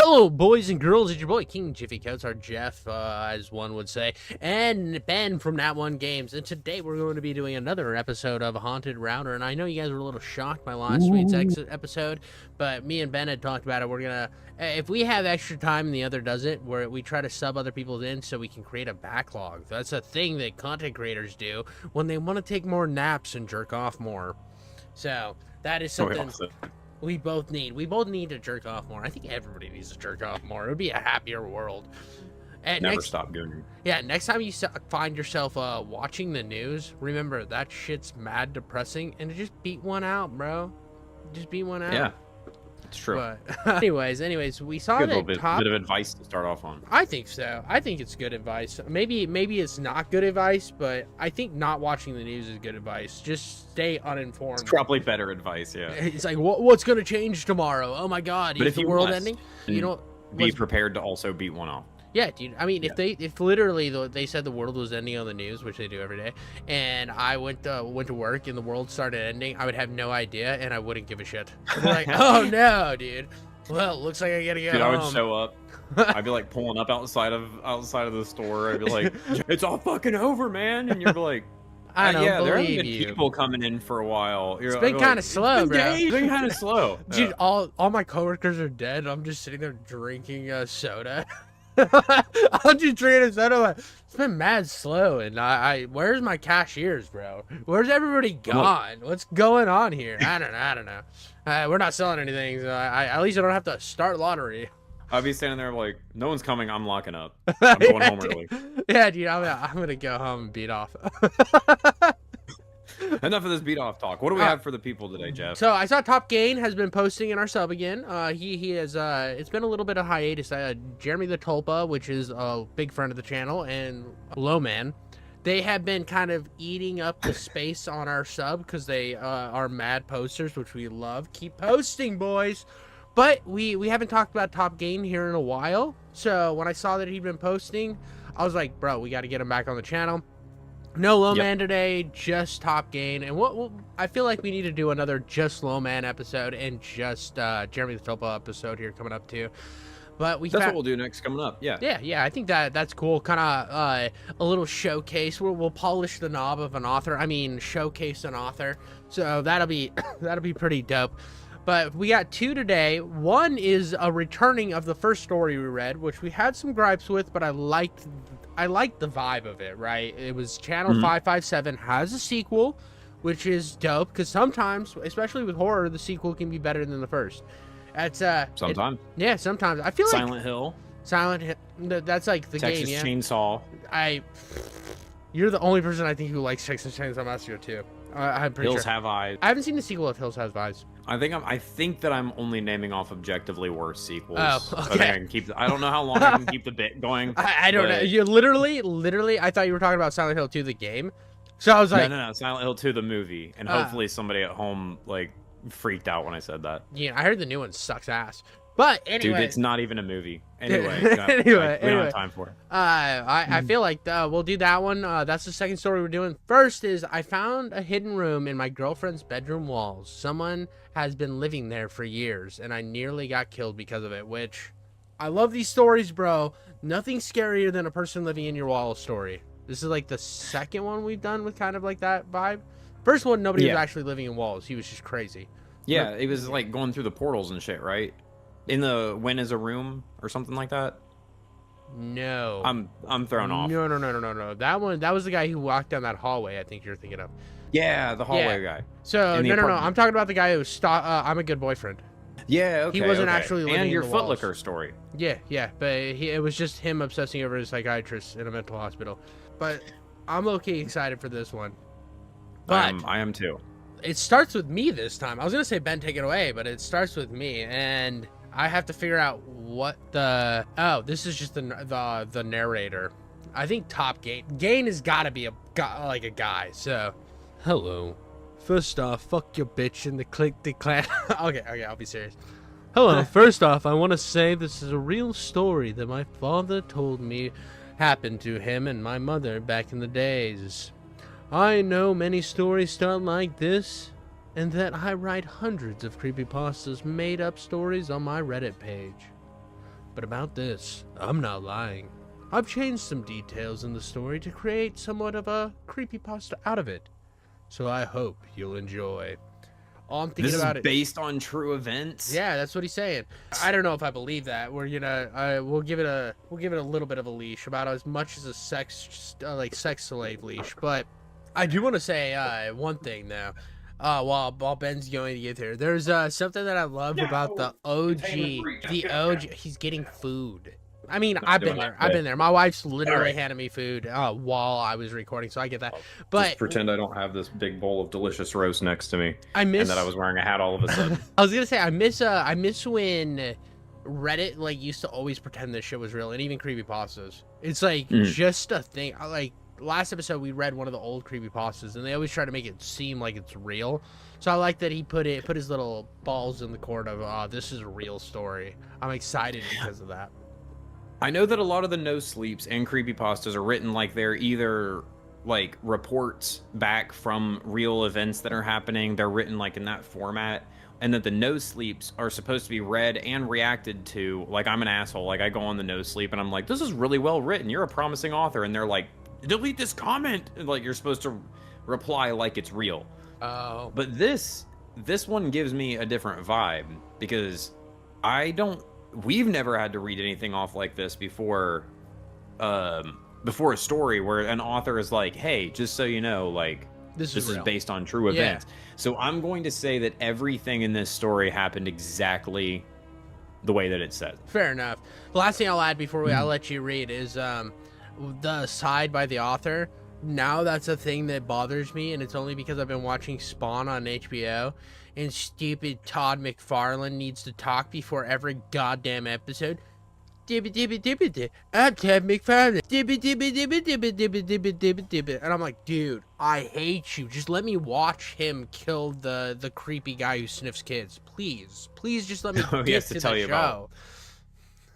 Hello, boys and girls. It's your boy King Jiffy Coats, or Jeff, as one would say, and Ben from Nat One Games. And today we're going to be doing another episode of Haunted Router. And I know you guys were a little shocked by last week's episode, but me and Ben had talked about it. We're gonna, if we have extra time and the other doesn't, we try to sub other people in so we can create a backlog. That's a thing that content creators do when they want to take more naps and jerk off more. So that is something. We both need to jerk off more. I think everybody needs to jerk off more. It would be a happier world. And never stop doing it. Yeah, next time you find yourself watching the news, remember that shit's mad depressing, and just beat one out, bro. Just beat one out. Yeah, it's true. But anyways, we saw good that bit of advice to start off on. I think so. I think it's good advice. Maybe it's not good advice, but I think not watching the news is good advice. Just stay uninformed. It's probably better advice, yeah. It's like, what's going to change tomorrow? Oh my God, is the world ending? You know, be prepared to also beat one off. Yeah, dude. I mean, if literally they said the world was ending on the news, which they do every day, and I went to work and the world started ending, I would have no idea and I wouldn't give a shit. I'd be like, oh no, dude. Well, looks like I gotta go home. I would show up. I'd be like pulling up outside of the store. I'd be like, it's all fucking over, man. And you're like, I don't yeah, there have believe been you. People coming in for a while. It's been kind of slow, bro. It's been kind of slow. Dude, all my coworkers are dead. I'm just sitting there drinking soda. I'm just drinking a soda. Like, it's been mad slow, and where's my cashiers, bro? Where's everybody gone? What's going on here? I don't know. We're not selling anything, so at least I don't have to start lottery. I'd be standing there like, no one's coming. I'm locking up. I'm going home early. Yeah, dude. I'm gonna go home and beat off. Enough of this beat off talk. What do we have for the people today, Jeff? So I saw Top Gain has been posting in our sub again. He has it's been a little bit of hiatus. Jeremy the Tulpa, which is a big friend of the channel, and Lowman, they have been kind of eating up the space on our sub because they are mad posters, which we love. Keep posting, boys. But we haven't talked about Top Gain here in a while. So when I saw that he'd been posting, I was like, bro, we got to get him back on the channel. No Lowman today, just Top Gain. And I feel like we need to do another just Lowman episode and just Jeremy the Tulpa episode here coming up too. But that's what we'll do next coming up. Yeah. I think that's cool. Kind of a little showcase where we'll polish the knob of an author. I mean, showcase an author. So that'll be pretty dope. But we got two today. One is a returning of the first story we read, which we had some gripes with, but I liked the vibe of it, right? It was Channel 557 has a sequel, which is dope, because sometimes, especially with horror, the sequel can be better than the first. That's sometimes. Sometimes. I feel Silent Hill. That's like the Texas game, yeah. Chainsaw. You're the only person I think who likes Texas Chainsaw Massacre too. I'm pretty Hills sure. Have Eyes. I haven't seen the sequel of Hills Have Eyes. I think that I'm only naming off objectively worse sequels. Oh, okay. So I can keep. I don't know how long I can keep the bit going. I don't know. You literally. I thought you were talking about Silent Hill 2, the game. So I was like, no, Silent Hill 2, the movie, and hopefully somebody at home like freaked out when I said that. Yeah, I heard the new one sucks ass. But anyway, dude, it's not even a movie. Anyway, we don't have time for it. I feel like we'll do that one. That's the second story we're doing. First is I found a hidden room in my girlfriend's bedroom walls. Someone has been living there for years, and I nearly got killed because of it. Which I love these stories, bro. Nothing scarier than a person living in your wall story. This is like the second one we've done with kind of like that vibe. First one, nobody was actually living in walls. He was just crazy. Yeah, it was like going through the portals and shit, right? In the When Is a Room or something like that? No. I'm thrown off. No. That was the guy who walked down that hallway, I think you're thinking of. Yeah, the hallway guy. So, no. I'm talking about the guy who was I'm a Good Boyfriend. Yeah, okay. He wasn't actually living and your in the walls. Footlicker story. Yeah. But it was just him obsessing over his psychiatrist in a mental hospital. But I'm okay excited for this one. But I am too. It starts with me this time. I was going to say Ben, take it away, but it starts with me. And I have to figure out what this is just the narrator. I think Top Gain has got to be a guy. So, hello. First off, fuck your bitch and the clan. Okay, I'll be serious. Hello. First off, I want to say this is a real story that my father told me happened to him and my mother back in the days. I know many stories start like this, and that I write hundreds of creepypastas made up stories on my Reddit page. But about this, I'm not lying. I've changed some details in the story to create somewhat of a creepypasta out of it. So I hope you'll enjoy. All I'm thinking This about is it. based on true events. Yeah, that's what he's saying. I don't know if I believe that. We'll give it a little bit of a leash, about as much as a sex slave leash. But I do want to say one thing though. While Ben's going to get there, there's something that I love about the OG. The OG, he's getting food. I mean, I've been there. My wife's literally handed me food while I was recording, so I get that. But just pretend I don't have this big bowl of delicious roast next to me. And that I was wearing a hat all of a sudden. I was gonna say I miss when Reddit like used to always pretend this shit was real, and even creepypastas. It's like just a thing. Like last episode, we read one of the old creepypastas, and they always try to make it seem like it's real. So I like that he put his little balls in the court of this is a real story. I'm excited because of that. I know that a lot of the no sleeps and creepypastas are written like they're either like reports back from real events that are happening. They're written like in that format, and that the no sleeps are supposed to be read and reacted to. Like I'm an asshole. Like I go on the no sleep and I'm like, this is really well written. You're a promising author, and they're like, delete this comment. And like you're supposed to reply like it's real. Oh. But this one gives me a different vibe because we've never had to read anything off like this before a story where an author is like, hey, just so you know, like this is based on true events. So I'm going to say that everything in this story happened exactly the way that it said. Fair enough. The last thing I'll add before I'll let you read is the aside by the author. Now that's a thing that bothers me, and it's only because I've been watching Spawn on HBO, and stupid Todd McFarlane needs to talk before every goddamn episode. I'm Todd McFarlane. And I'm like, dude, I hate you. Just let me watch him kill the creepy guy who sniffs kids. Please just let me he has to tell the you show. about.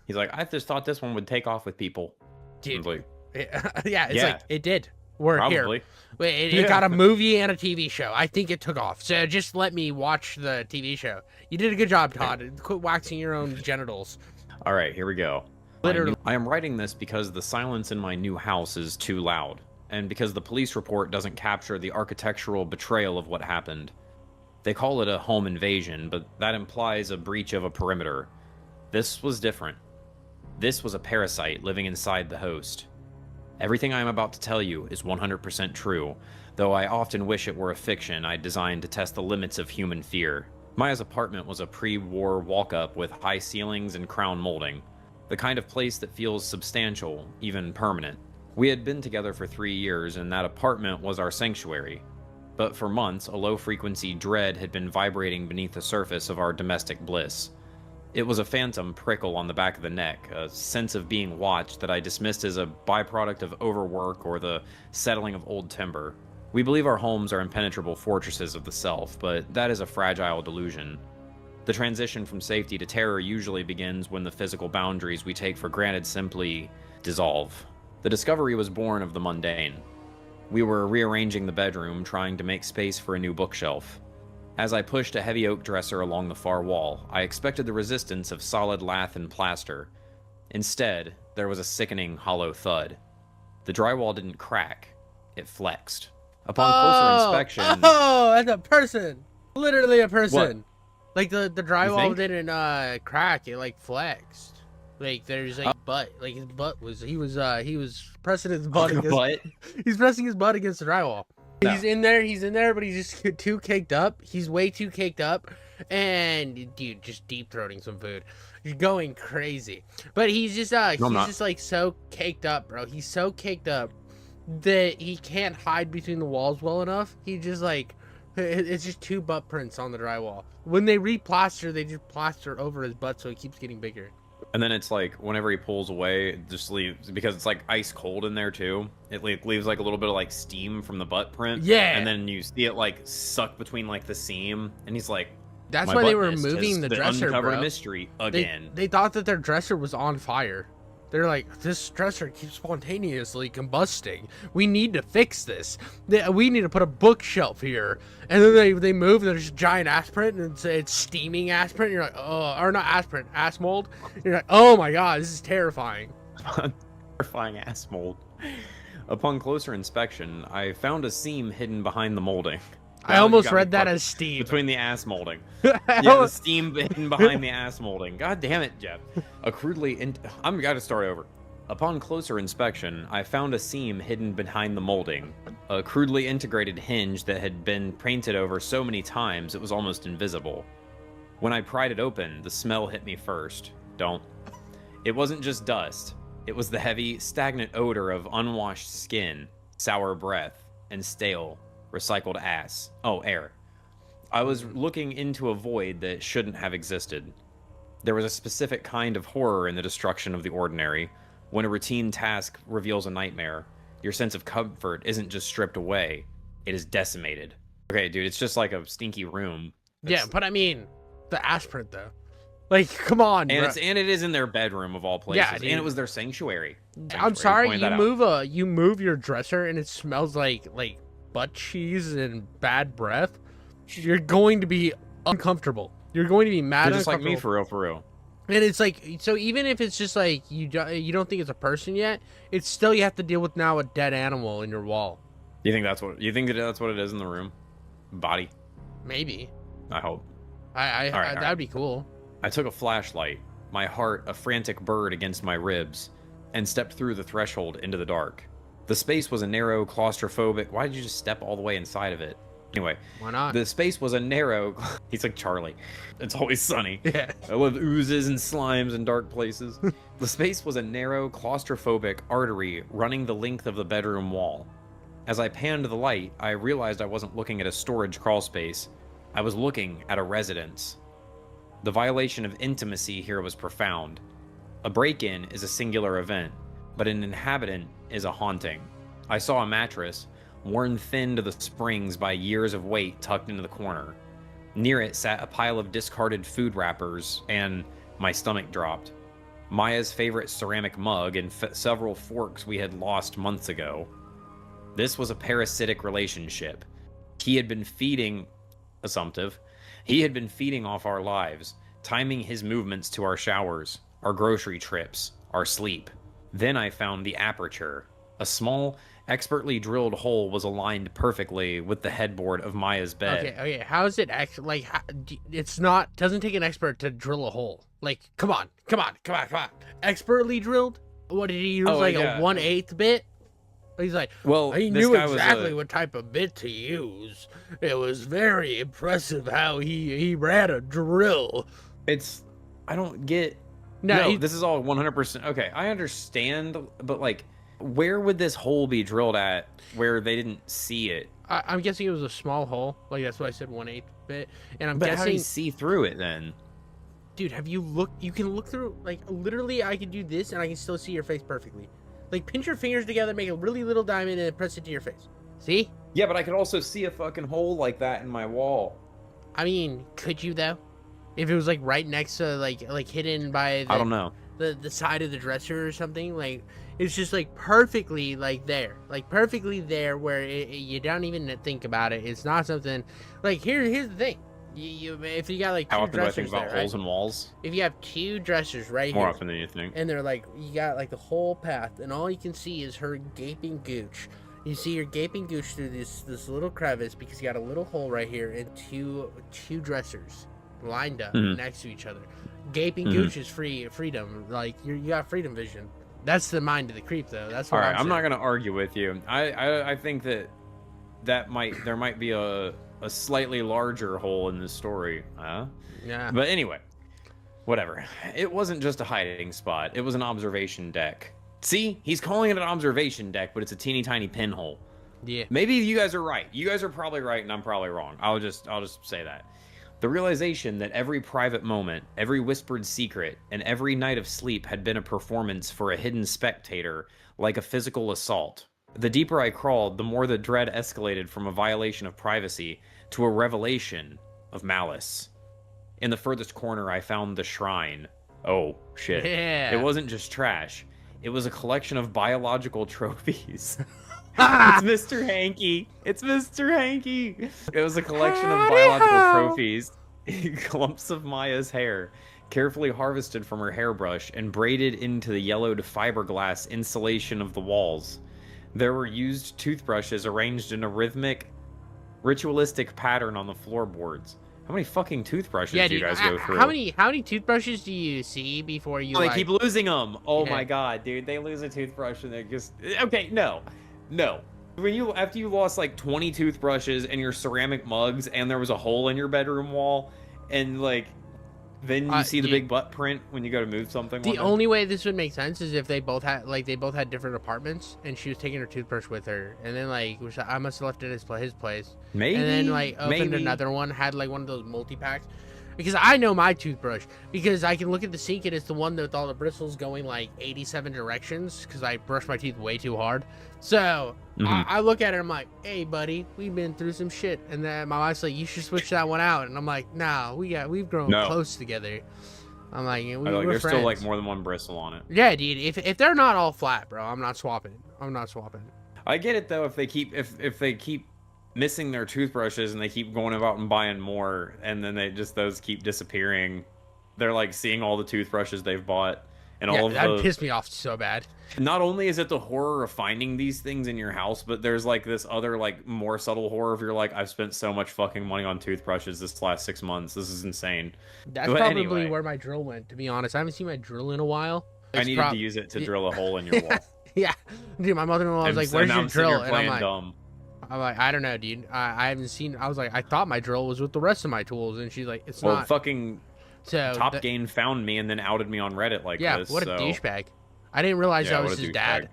He's like, I just thought this one would take off with people. Dude. Like, Like, it did. We're probably. Here. It got a movie and a TV show. I think it took off. So just let me watch the TV show. You did a good job, Todd. Quit waxing your own genitals. All right, here we go. Literally. I am writing this because the silence in my new house is too loud, and because the police report doesn't capture the architectural betrayal of what happened. They call it a home invasion, but that implies a breach of a perimeter. This was different. This was a parasite living inside the host. Everything I am about to tell you is 100% true, though I often wish it were a fiction I designed to test the limits of human fear. Maya's apartment was a pre-war walk-up with high ceilings and crown molding, the kind of place that feels substantial, even permanent. We had been together for 3 years, and that apartment was our sanctuary. But for months, a low-frequency dread had been vibrating beneath the surface of our domestic bliss. It was a phantom prickle on the back of the neck, a sense of being watched that I dismissed as a byproduct of overwork or the settling of old timber. We believe our homes are impenetrable fortresses of the self, but that is a fragile delusion. The transition from safety to terror usually begins when the physical boundaries we take for granted simply dissolve. The discovery was born of the mundane. We were rearranging the bedroom, trying to make space for a new bookshelf. As I pushed a heavy oak dresser along the far wall, I expected the resistance of solid lath and plaster. Instead, there was a sickening, hollow thud. The drywall didn't crack, it flexed. Upon closer inspection... Oh, that's a person! Literally a person! What? Like, the drywall didn't crack, it, like, flexed. Like, there's, like, butt. Like, his butt was... He was pressing his butt against... He's pressing his butt against the drywall. No. He's in there, but he's just too caked up. He's way too caked up. And, dude, just deep-throating some food. You're going crazy. But he's just, just, like, so caked up, bro. He's so caked up that he can't hide between the walls well enough. He just, like, it's just two butt prints on the drywall. When they re-plaster, they just plaster over his butt so it keeps getting bigger. And then it's like, whenever he pulls away, it just leaves, because it's like ice cold in there too. It leaves like a little bit of like steam from the butt print. Yeah. And then you see it like suck between like the seam. And he's like, that's why they were moving the dresser, uncovered bro. mystery again. They thought that their dresser was on fire. They're like, this dresser keeps spontaneously combusting. We need to fix this. We need to put a bookshelf here. And then they move, and there's a giant aspirin, and it's steaming aspirin. You're like, oh, or not aspirin, ass mold. You're like, oh my god, this is terrifying. Terrifying ass mold. Upon closer inspection, I found a seam hidden behind the molding. I almost read that as steam. Between the ass molding. Yeah, the steam hidden behind the ass molding. God damn it, Jeff. I'm gotta start over. Upon closer inspection, I found a seam hidden behind the molding. A crudely integrated hinge that had been painted over so many times it was almost invisible. When I pried it open, the smell hit me first. Don't. It wasn't just dust. It was the heavy, stagnant odor of unwashed skin, sour breath, and stale, recycled ass. Oh, air. I was looking into a void that shouldn't have existed. There was a specific kind of horror in the destruction of the ordinary. When a routine task reveals a nightmare, your sense of comfort isn't just stripped away, it is decimated. Okay, dude, it's just like a stinky room. Yeah, but I mean, the aspirin, though. Like, come on, and it is in their bedroom of all places. Yeah, dude. And it was their sanctuary. I'm sorry, you move your dresser and it smells like butt cheese and bad breath. You're going to be uncomfortable. You're going to be mad. You're just like me, for real. And it's like, so even if it's just like you don't think it's a person yet, it's still, you have to deal with now a dead animal in your wall. You think that's what it is in the room? Body? Maybe. I hope. That'd be cool. I took a flashlight, my heart a frantic bird against my ribs, and stepped through the threshold into the dark. The space was a narrow, claustrophobic... Why did you just step all the way inside of it? Anyway. Why not? The space was a narrow... He's like Charlie. It's always sunny. Yeah. I love oozes and slimes in dark places. The space was a narrow, claustrophobic artery running the length of the bedroom wall. As I panned the light, I realized I wasn't looking at a storage crawl space. I was looking at a residence. The violation of intimacy here was profound. A break-in is a singular event, but an inhabitant is a haunting. I saw a mattress, worn thin to the springs by years of weight, tucked into the corner. Near it sat a pile of discarded food wrappers, and my stomach dropped. Maya's favorite ceramic mug and several forks we had lost months ago. This was a parasitic relationship. He had been feeding... Assumptive. He had been feeding off our lives, timing his movements to our showers, our grocery trips, our sleep. Then I found the aperture. A small, expertly drilled hole was aligned perfectly with the headboard of Maya's bed. Okay, how is it actually, like, it's not, doesn't take an expert to drill a hole. Like, come on. Expertly drilled? What did he use, a 1/8 bit? He's like, well, he knew exactly what type of bit to use. It was very impressive how he ran a drill. I don't get... No, this is all 100%. Okay, I understand, but, like, where would this hole be drilled at where they didn't see it? I'm guessing it was a small hole. Like, that's why I said 1/8 bit. And but how do you see through it, then? Dude, have you looked? You can look through, like, literally, I can do this, and I can still see your face perfectly. Like, pinch your fingers together, make a really little diamond, and press it to your face. See? Yeah, but I could also see a fucking hole like that in my wall. I mean, could you, though? If it was, like, right next to, like hidden by I don't know. The side of the dresser or something? Like, it's just, like, perfectly, like, there. Like, perfectly there where you don't even think about it. It's not something... Like, here's the thing. If you got like how two often do I think dressers about there, holes right? in walls? If you have two dressers right More here, often than you think, and they're like, you got like the whole path, and all you can see is her gaping gooch. You see her gaping gooch through this little crevice because you got a little hole right here, and two dressers lined up next to each other. Gaping gooch is freedom. Like you got freedom vision. That's the mind of the creep, though. That's what I'm not gonna argue with you. I think that there might be a slightly larger hole in this story. Yeah. But anyway, whatever. It wasn't just a hiding spot. It was an observation deck. See, he's calling it an observation deck, but it's a teeny tiny pinhole. Yeah. Maybe you guys are right. You guys are probably right, and I'm probably wrong. I'll just say that. The realization that every private moment, every whispered secret, and every night of sleep had been a performance for a hidden spectator, like a physical assault. The deeper I crawled, the more the dread escalated from a violation of privacy to a revelation of malice. In the furthest corner, I found the shrine. Oh, shit. Yeah. It wasn't just trash. It was a collection of biological trophies. Ah! It's Mr. Hanky. It's Mr. Hanky. It was a collection of Howdy biological ho! trophies. Clumps of Maya's hair, carefully harvested from her hairbrush and braided into the yellowed fiberglass insulation of the walls. There were used toothbrushes arranged in a ritualistic pattern on the floorboards. How many fucking toothbrushes do you guys go through? How many toothbrushes do you see before you? Oh, they like... keep losing them. Oh Yeah. my god, dude! They lose a toothbrush and they just okay. No. When you after you lost like 20 toothbrushes and your ceramic mugs and there was a hole in your bedroom wall, and like then you see the big butt print when you go to move something. The only way this would make sense is if they both had different apartments, and she was taking her toothbrush with her, and then like which I must have left it at his place. Maybe. And then like opened another one, had like one of those multi-packs. Because I know my toothbrush, because I can look at the sink and it's the one with all the bristles going like 87 directions, because I brush my teeth way too hard. So I look at it, I'm like, hey buddy, we've been through some shit. And then my wife's like, you should switch that one out. And I'm like, nah, we've grown close together. I'm like, we're there's friends. still like more than one bristle on it. Yeah, dude, if they're not all flat, bro, I'm not swapping. I get it though, if they keep missing their toothbrushes and they keep going about and buying more, and then those keep disappearing. They're like seeing all the toothbrushes they've bought and all of that pissed me off so bad. Not only is it the horror of finding these things in your house, but there's like this other like more subtle horror of you're like, I've spent so much fucking money on toothbrushes this last 6 months. This is insane. That's probably where my drill went, to be honest. I haven't seen my drill in a while. I needed to use it to drill a hole in your wall. Yeah, dude, my mother-in-law was like, "Where's your drill?" And I'm like, dumb. I don't know, dude. I haven't seen. I was like, I thought my drill was with the rest of my tools, and she's like, it's not. Fucking so Top Gain found me and then outed me on Reddit like this. Yeah, what a douchebag. I didn't realize that was his dad.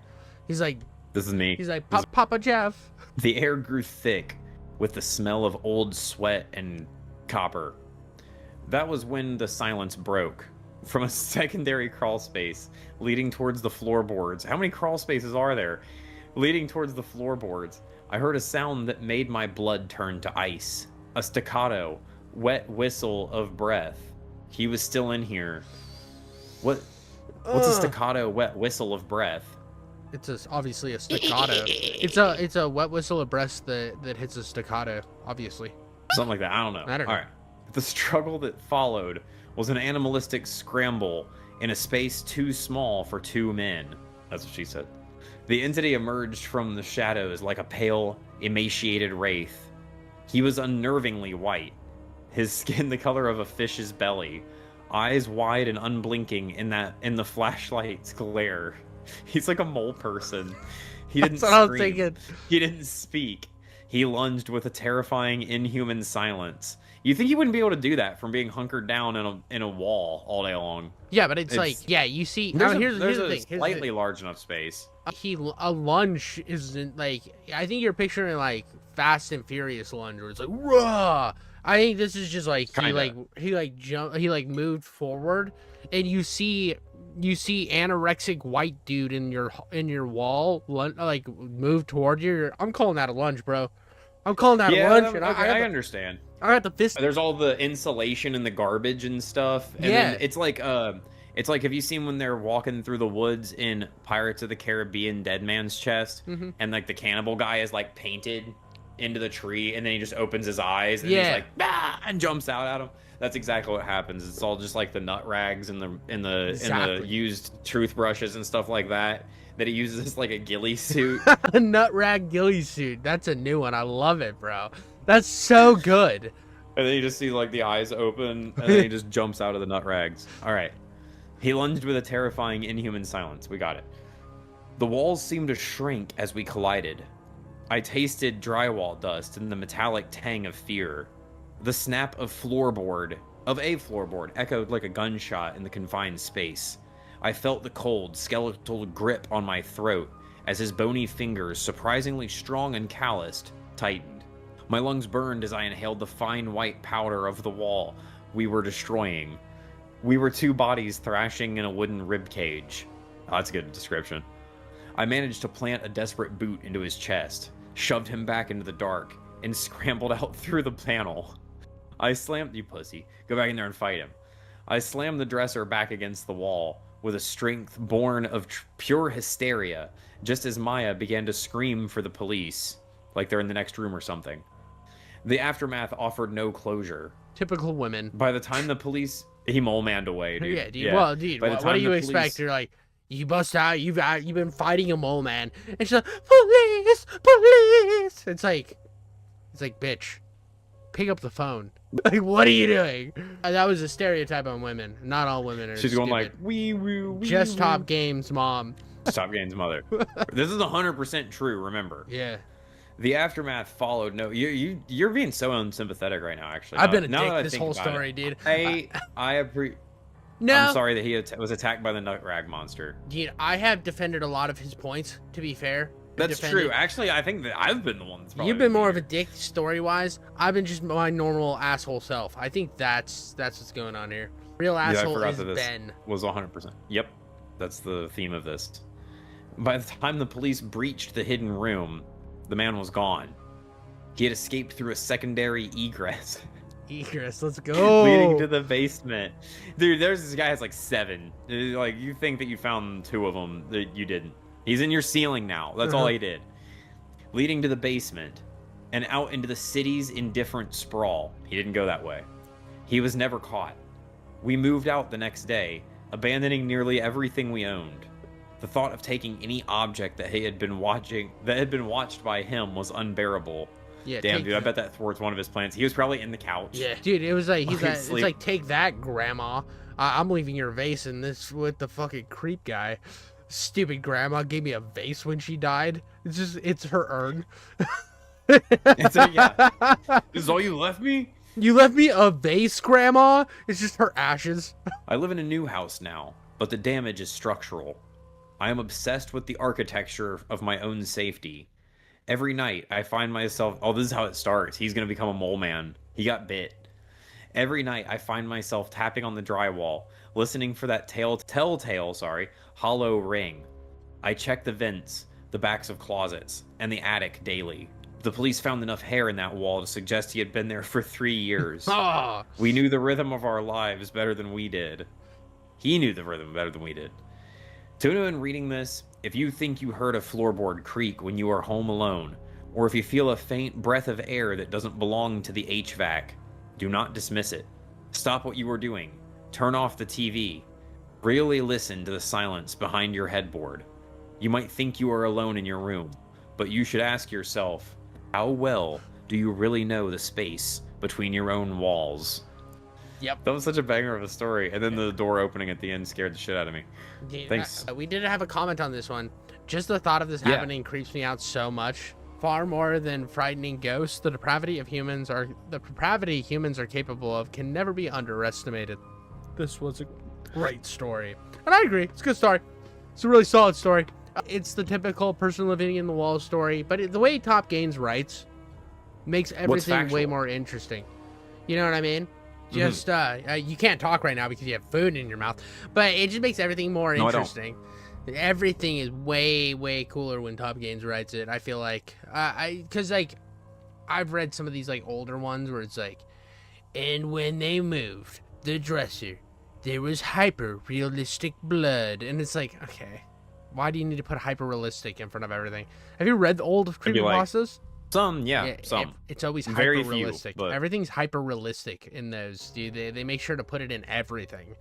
He's like, this is me. He's like, Papa Jeff. The air grew thick with the smell of old sweat and copper. That was when the silence broke from a secondary crawl space leading towards the floorboards. How many crawl spaces are there? Leading towards the floorboards, I heard a sound that made my blood turn to ice. A staccato, wet whistle of breath. He was still in here. What's a staccato, wet whistle of breath? It's obviously a staccato. It's a wet whistle of breath that hits a staccato, obviously. Something like that. I don't know. All right. The struggle that followed was an animalistic scramble in a space too small for two men. That's what she said. The entity emerged from the shadows like a pale, emaciated wraith. He was unnervingly white, his skin the color of a fish's belly, eyes wide and unblinking in the flashlight's glare. He's like a mole person. He didn't That's what scream. I was thinking. He didn't speak. He lunged with a terrifying, inhuman silence. You think he wouldn't be able to do that from being hunkered down in a wall all day long? Yeah, but it's like, yeah, you see. Here's the thing. Slightly large enough space. A lunge isn't like. I think you're picturing like Fast and Furious lunge, where it's like, raw. I think this is just like he moved forward, and you see anorexic white dude in your wall like move toward you. I'm calling that a lunge, bro. I'm calling that a lunge. I understand. I got the fist. There's all the insulation and the garbage and stuff. And then it's like have you seen when they're walking through the woods in Pirates of the Caribbean Dead Man's Chest, and like the cannibal guy is like painted into the tree, and then he just opens his eyes and he's like, ah, and jumps out at him. That's exactly what happens. It's all just like the nut rags and the used toothbrushes and stuff like that he uses like a ghillie suit. A nut rag ghillie suit. That's a new one. I love it, bro. That's so good. And then you just see like the eyes open, and then he just jumps out of the nut rags. All right. He lunged with a terrifying, inhuman silence. We got it. The walls seemed to shrink as we collided. I tasted drywall dust and the metallic tang of fear. The snap of a floorboard echoed like a gunshot in the confined space. I felt the cold, skeletal grip on my throat as his bony fingers, surprisingly strong and calloused, tightened. My lungs burned as I inhaled the fine white powder of the wall we were destroying. We were two bodies thrashing in a wooden rib cage. Oh, that's a good description. I managed to plant a desperate boot into his chest, shoved him back into the dark, and scrambled out through the panel. You pussy. Go back in there and fight him. I slammed the dresser back against the wall, with a strength born of pure hysteria, just as Maya began to scream for the police, like they're in the next room or something. The aftermath offered no closure. Typical women. By the time the police... He mole-manned away, dude. Yeah, dude. Yeah. Well, dude, By the what time do you the expect? police- You're like, you bust out, you've been fighting a mole man. And she's like, police, police. It's like, bitch, pick up the phone. Like, what are you doing? That was a stereotype on women. Not all women are She's stupid. going like, wee woo, wee Just woo. Top Games, mom. Top Game's mother. This is 100% true, remember. Yeah. The aftermath followed. No, you're being so unsympathetic right now, actually. I've been a Now that I dick this think whole about story, it. dude. No. I'm sorry that he was attacked by the nut rag monster. Dude, I have defended a lot of his points, to be fair. That's true. Actually, I think that I've been the one that's probably... You've been more of a dick story-wise. I've been just my normal asshole self. I think that's what's going on here. Real asshole is Ben. Was 100%. Yep. That's the theme of this. By the time the police breached the hidden room, the man was gone. He had escaped through a secondary egress. Egress, let's go. Leading to the basement. Dude, there's this guy has like 7. Like, you think that you found 2 of them. You didn't. He's in your ceiling now. That's all he did. Leading to the basement and out into the city's indifferent sprawl. He didn't go that way. He was never caught. We moved out the next day, abandoning nearly everything we owned. The thought of taking any object that had been watched by him was unbearable. Yeah, damn, dude, I bet that thwarts one of his plans. He was probably in the couch. Yeah, dude, it was like it's Sleep. like, take that, grandma. I'm leaving your vase in this with the fucking creep guy. Stupid grandma gave me a vase when she died. It's her urn. It's yeah. This is all you left me? You left me a vase, grandma? It's just her ashes. I live in a new house now, but the damage is structural. I am obsessed with the architecture of my own safety. Every night, I find myself... Oh, this is how it starts. He's going to become a mole man. He got bit. Every night, I find myself tapping on the drywall, listening for that telltale, hollow ring. I check the vents, the backs of closets, and the attic daily. The police found enough hair in that wall to suggest he had been there for 3 years. Oh. We knew the rhythm of our lives better than we did. He knew the rhythm better than we did. To anyone reading this, if you think you heard a floorboard creak when you are home alone, or if you feel a faint breath of air that doesn't belong to the HVAC, do not dismiss it. Stop what you are doing. Turn off the TV. Really listen to the silence behind your headboard. You might think you are alone in your room, but you should ask yourself, how well do you really know the space between your own walls? Yep. That was such a banger of a story. And then the door opening at the end scared the shit out of me. Dude, Thanks. we did have a comment on this one. Just the thought of this happening creeps me out so much. Far more than frightening ghosts, the depravity humans are capable of can never be underestimated. This was a great story. And I agree. It's a good story. It's a really solid story. It's the typical person living in the wall story, but the way Top Gains writes makes everything way more interesting. You know what I mean? Just you can't talk right now because you have food in your mouth, but it just makes everything more interesting. Everything is way cooler when Top Gains writes it. I feel like because I've read some of these like older ones where it's like, and when they moved the dresser, there was hyper realistic blood, and it's like, okay, why do you need to put hyper realistic in front of everything? Have you read the old creepypastas? Some. It's always Very hyper realistic. few, but... Everything's hyper realistic in those, dude. They make sure to put it in everything.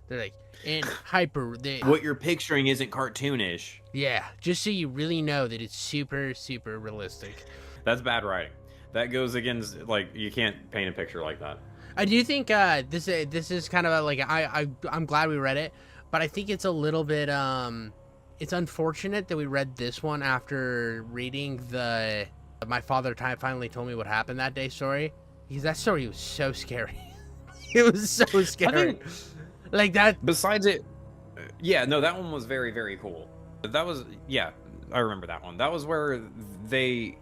They're like, in hyper. What you're picturing isn't cartoonish. Yeah, just so you really know that it's super realistic. That's bad writing. That goes against, like, you can't paint a picture like that. I do think this is kind of like I'm glad we read it, but I think it's a little bit it's unfortunate that we read this one after reading the my father finally told me what happened that day story, because that story was so scary. It was so scary. Like that. Besides it, yeah, no, that one was very cool. That was, yeah, I remember that one. That was where the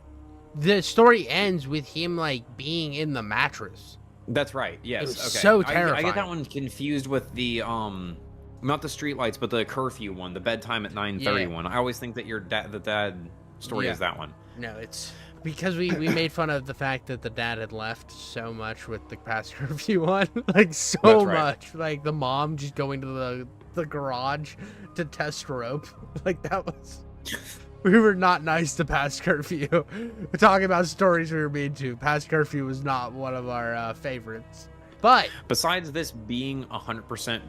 story ends with him like being in the mattress. That's right. Yes. It was okay. So terrifying. I get that one confused with the not the streetlights, but the curfew one, the bedtime at 9:30 one. I always think that your dad story is that one. No, it's because we made fun of the fact that the dad had left so much with the past curfew one, like so much, like the mom just going to the the garage to test rope. Like, that was... We were not nice to past curfew. We're talking about stories we were mean to. Past curfew was not one of our favorites. But besides this being 100%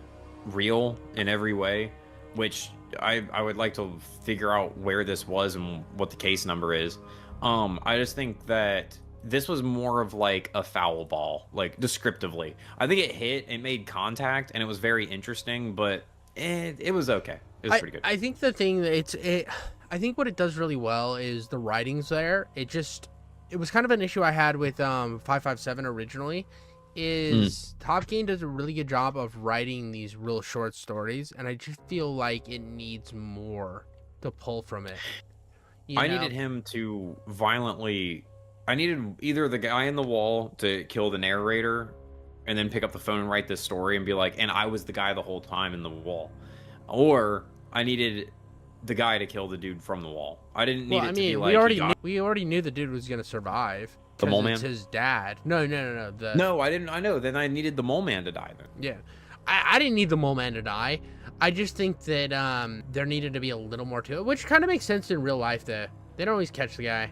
real in every way, which I would like to figure out where this was and what the case number is. I just think that this was more of like a foul ball, like descriptively. I think it hit, it made contact, and it was very interesting, but it was okay. It was pretty good. I think the thing that I think what it does really well is the writing's there. It was kind of an issue I had with 557 originally. Is Top Game does a really good job of writing these real short stories, and I just feel like it needs more to pull from it. I needed him to violently... I needed either the guy in the wall to kill the narrator and then pick up the phone and write this story and be like, and I was the guy the whole time in the wall. Or I needed the guy to kill the dude from the wall. I didn't need it to be like... We already knew the dude was going to survive. The mole man? It's his dad. No. No, I didn't. I know. Then I needed the mole man to die then. Yeah. I didn't need the mole man to die. I just think that there needed to be a little more to it, which kind of makes sense in real life, though. They don't always catch the guy.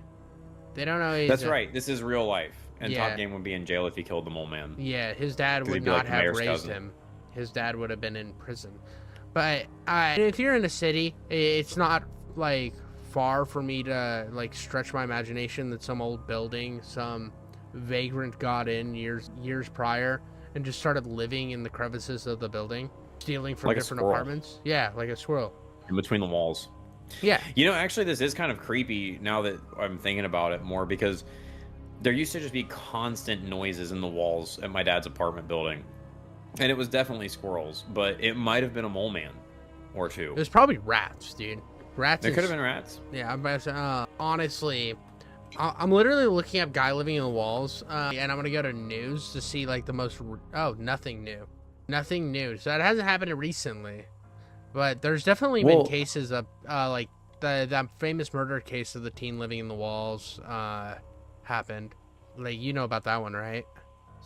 They don't always... That's right. This is real life. And Top Game would be in jail if he killed the mole man. Yeah, his dad would not have raised him. His dad would have been in prison. But if you're in a city, it's not, like, far for me to, like, stretch my imagination that some old building, some vagrant got in years prior and just started living in the crevices of the building, stealing from different apartments. Yeah, like a squirrel. In between the walls. Yeah. You know, actually, this is kind of creepy now that I'm thinking about it more, because there used to just be constant noises in the walls at my dad's apartment building. And it was definitely squirrels, but it might have been a mole man or two. It was probably rats, dude. Rats. There could have been rats. Yeah, I'm about to say, honestly, I'm literally looking up guy living in the walls, and I'm gonna go to news to see like the most. Oh, nothing new. So that hasn't happened recently, but there's definitely been cases of like that famous murder case of the teen living in the walls happened. Like, you know about that one, right?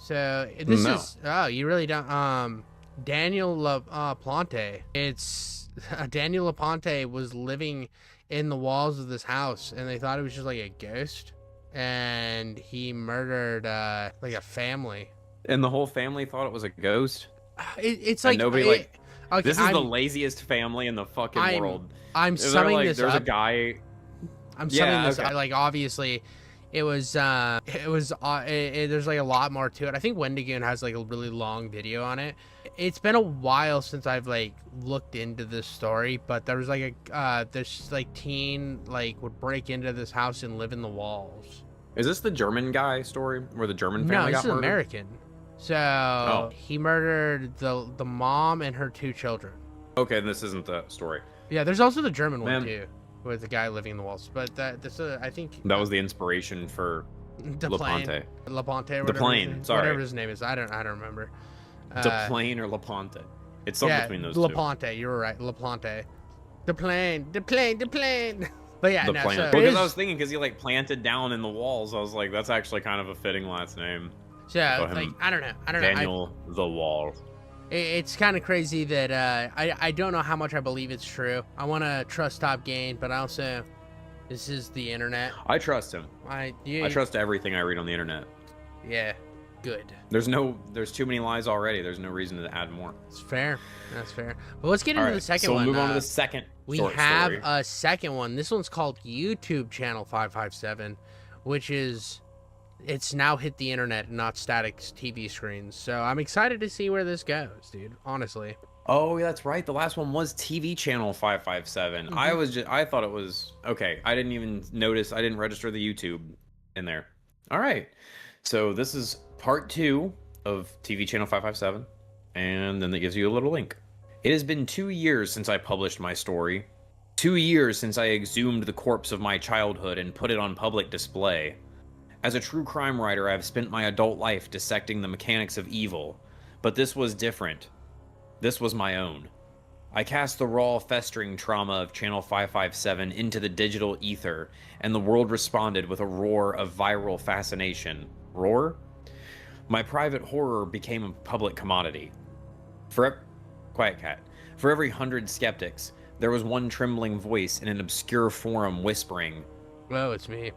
So this is you really don't. Daniel LaPlante. It's Daniel LaPlante was living in the walls of this house, and they thought it was just like a ghost, and he murdered like a family. And the whole family thought it was a ghost. It's like nobody okay, this is the laziest family in the fucking world. I'm summing this there's up. A guy. I'm summing this up. Like, obviously, there's like a lot more to it. I think Wendigoon has like a really long video on it. It's been a while since I've like looked into this story, but there was like this like teen like would break into this house and live in the walls. Is this the German guy story where the German family got murdered? No, this is American. So he murdered the mom and her 2 children. Okay, this isn't the story. Yeah, there's also the German one too, with the guy living in the walls. But I think that was the inspiration for LaPlante. LaPlante, the plane. Sorry, whatever his name is. I don't remember. The plane or LaPlante. It's something between those two. LaPlante. You were right. LaPlante. The plane. But yeah, plane. So because I was thinking, because he like planted down in the walls, I was like, that's actually kind of a fitting last name. So like, I don't know. Daniel the Wall. It's kind of crazy that I don't know how much I believe it's true. I want to trust Top Game, but also this is the internet. I trust him. I trust everything I read on the internet. Yeah, good. There's too many lies already. There's no reason to add more. It's fair. That's fair. But let's get into the second one. So we'll move on to the second. We have a second one. This one's called YouTube Channel 557, which is... It's now hit the internet, not static TV screens. So I'm excited to see where this goes, dude. Honestly. Oh, that's right. The last one was TV channel 557. Mm-hmm. I thought it was okay. I didn't even notice. I didn't register the YouTube in there. All right. So this is part 2 of TV channel 557, and then that gives you a little link. It has been 2 years since I published my story. 2 years since I exhumed the corpse of my childhood and put it on public display. As a true crime writer, I have spent my adult life dissecting the mechanics of evil, but this was different. This was my own. I cast the raw, festering trauma of Channel 557 into the digital ether, and the world responded with a roar of viral fascination. Roar? My private horror became a public commodity. Quiet cat. For every 100 skeptics, there was one trembling voice in an obscure forum whispering, Oh, it's me.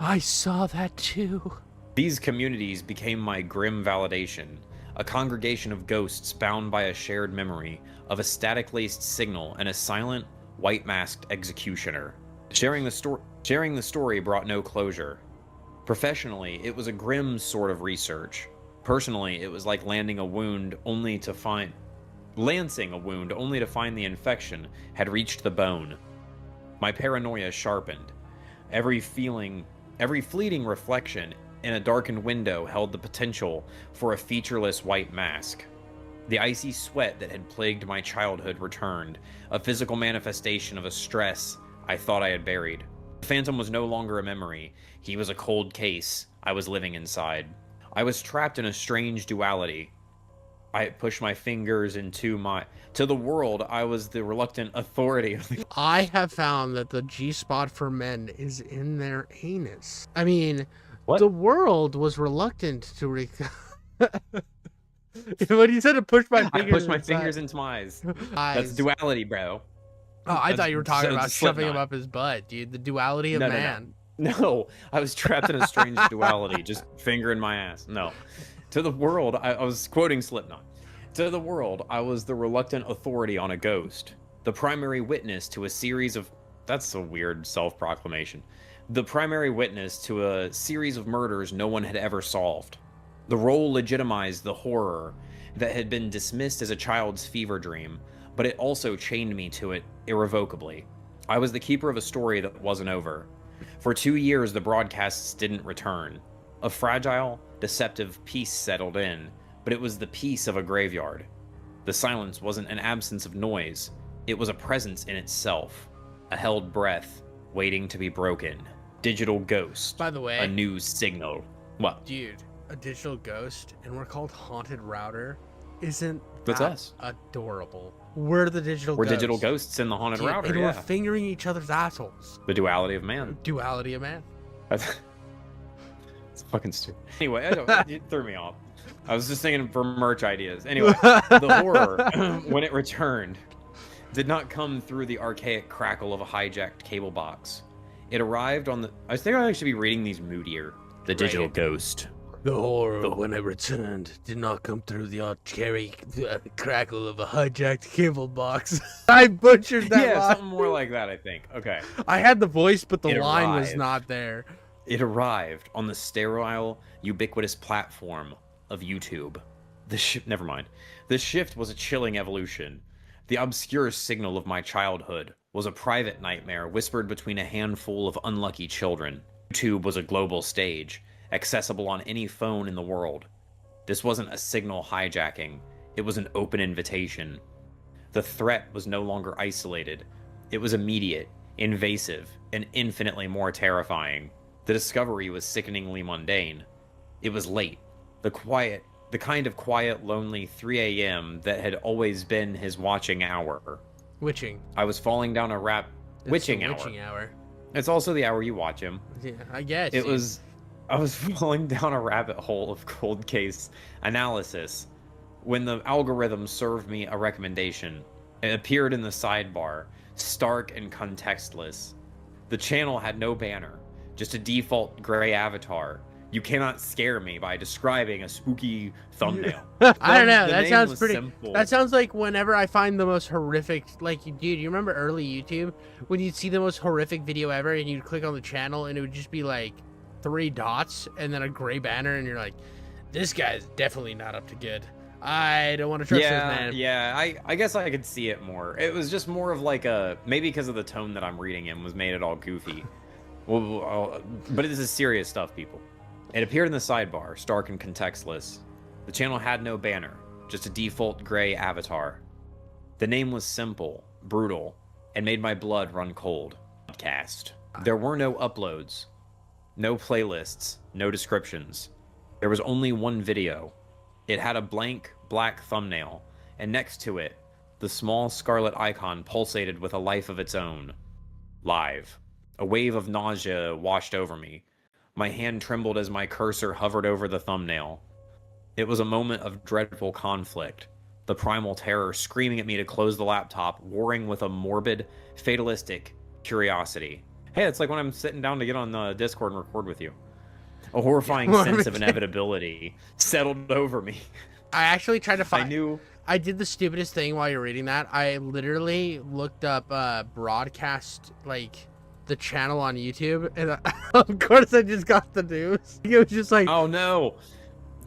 I saw that too. These communities became my grim validation, a congregation of ghosts bound by a shared memory of a static-laced signal and a silent, white-masked executioner. Sharing the story brought no closure. Professionally, it was a grim sort of research. Personally, it was like lancing a wound only to find the infection had reached the bone. My paranoia sharpened. Every fleeting reflection in a darkened window held the potential for a featureless white mask. The icy sweat that had plagued my childhood returned, a physical manifestation of a stress I thought I had buried. The phantom was no longer a memory. He was a cold case I was living inside. I was trapped in a strange duality. I pushed my fingers to the world. I was the reluctant authority of the... I have found that the G-spot for men is in their anus. I mean, What? the world was reluctant to when you said to push my fingers, I pushed my fingers into my eyes. That's duality, bro. Oh, I thought you were talking about shoving him Slipknot. up his butt, dude. The duality of No, man. No, I was trapped in a strange duality, just finger in my ass. No. To the world, I was quoting Slipknot. To the world, I was the reluctant authority on a ghost. The primary witness to a series of... That's a weird self-proclamation. The primary witness to a series of murders no one had ever solved. The role legitimized the horror that had been dismissed as a child's fever dream, but it also chained me to it irrevocably. I was the keeper of a story that wasn't over. For 2 years, the broadcasts didn't return. A fragile, deceptive peace settled in, but it was the peace of a graveyard. The silence wasn't an absence of noise. It was a presence in itself. A held breath, waiting to be broken. Digital ghost. By the way, a new signal. What? dude, a digital ghost, and we're called HauntedRouter. Isn't That's that us. adorable? We're the digital We're ghosts. digital ghosts in the haunted Dude, router, and yeah. we're fingering each other's assholes. The duality of man. Duality of man. It's fucking stupid. Anyway, it threw me off. I was just thinking for merch ideas. Anyway, the horror, when it returned, did not come through the archaic crackle of a hijacked cable box. It arrived on the... I think I should be reading these moodier. The digital ghost. The horror, when it returned, did not come through the archaic crackle of a hijacked cable box. I butchered that Yeah, line. something more like that, I think. Okay. I had the voice, but the It line was arrived. not there. It arrived on the sterile, ubiquitous platform of YouTube. Never mind. The shift was a chilling evolution. The obscure signal of my childhood was a private nightmare whispered between a handful of unlucky children. YouTube was a global stage, accessible on any phone in the world. This wasn't a signal hijacking. It was an open invitation. The threat was no longer isolated. It was immediate, invasive, and infinitely more terrifying. The discovery was sickeningly mundane. It was late. The kind of quiet, lonely 3 a.m. that had always been his watching hour. Witching. I was falling down a witching hour. Witching hour. It's also the hour you watch him. Yeah, I guess. I was falling down a rabbit hole of cold case analysis when the algorithm served me a recommendation. It appeared in the sidebar, stark and contextless. The channel had no banner, just a default gray avatar. You cannot scare me by describing a spooky thumbnail. I don't know. The That name sounds was pretty. simple. That sounds like whenever I find the most horrific, like, dude, you remember early YouTube when you'd see the most horrific video ever, and you'd click on the channel, and it would just be like 3 dots and then a gray banner, and you're like, this guy's definitely not up to good. I don't want to trust this man. Yeah, I guess I could see it more. It was just more of like a, maybe because of the tone that I'm reading in was made it all goofy. But this is serious stuff, people. It appeared in the sidebar, stark and contextless. The channel had no banner, just a default gray avatar. The name was simple, brutal, and made my blood run cold. Podcast. There were no uploads, no playlists, no descriptions. There was only one video. It had a blank black thumbnail, and next to it, the small scarlet icon pulsated with a life of its own. Live. A wave of nausea washed over me. My hand trembled as my cursor hovered over the thumbnail. It was a moment of dreadful conflict. the primal terror screaming at me to close the laptop, warring with a morbid, fatalistic curiosity. Hey, it's like when I'm sitting down to get on the Discord and record with you. A horrifying sense of inevitability settled over me. I actually tried to find... I knew... I did the stupidest thing while you're reading that. I literally looked up broadcast, like, the channel on YouTube, and of course I just got the news. It was just like... Oh, no.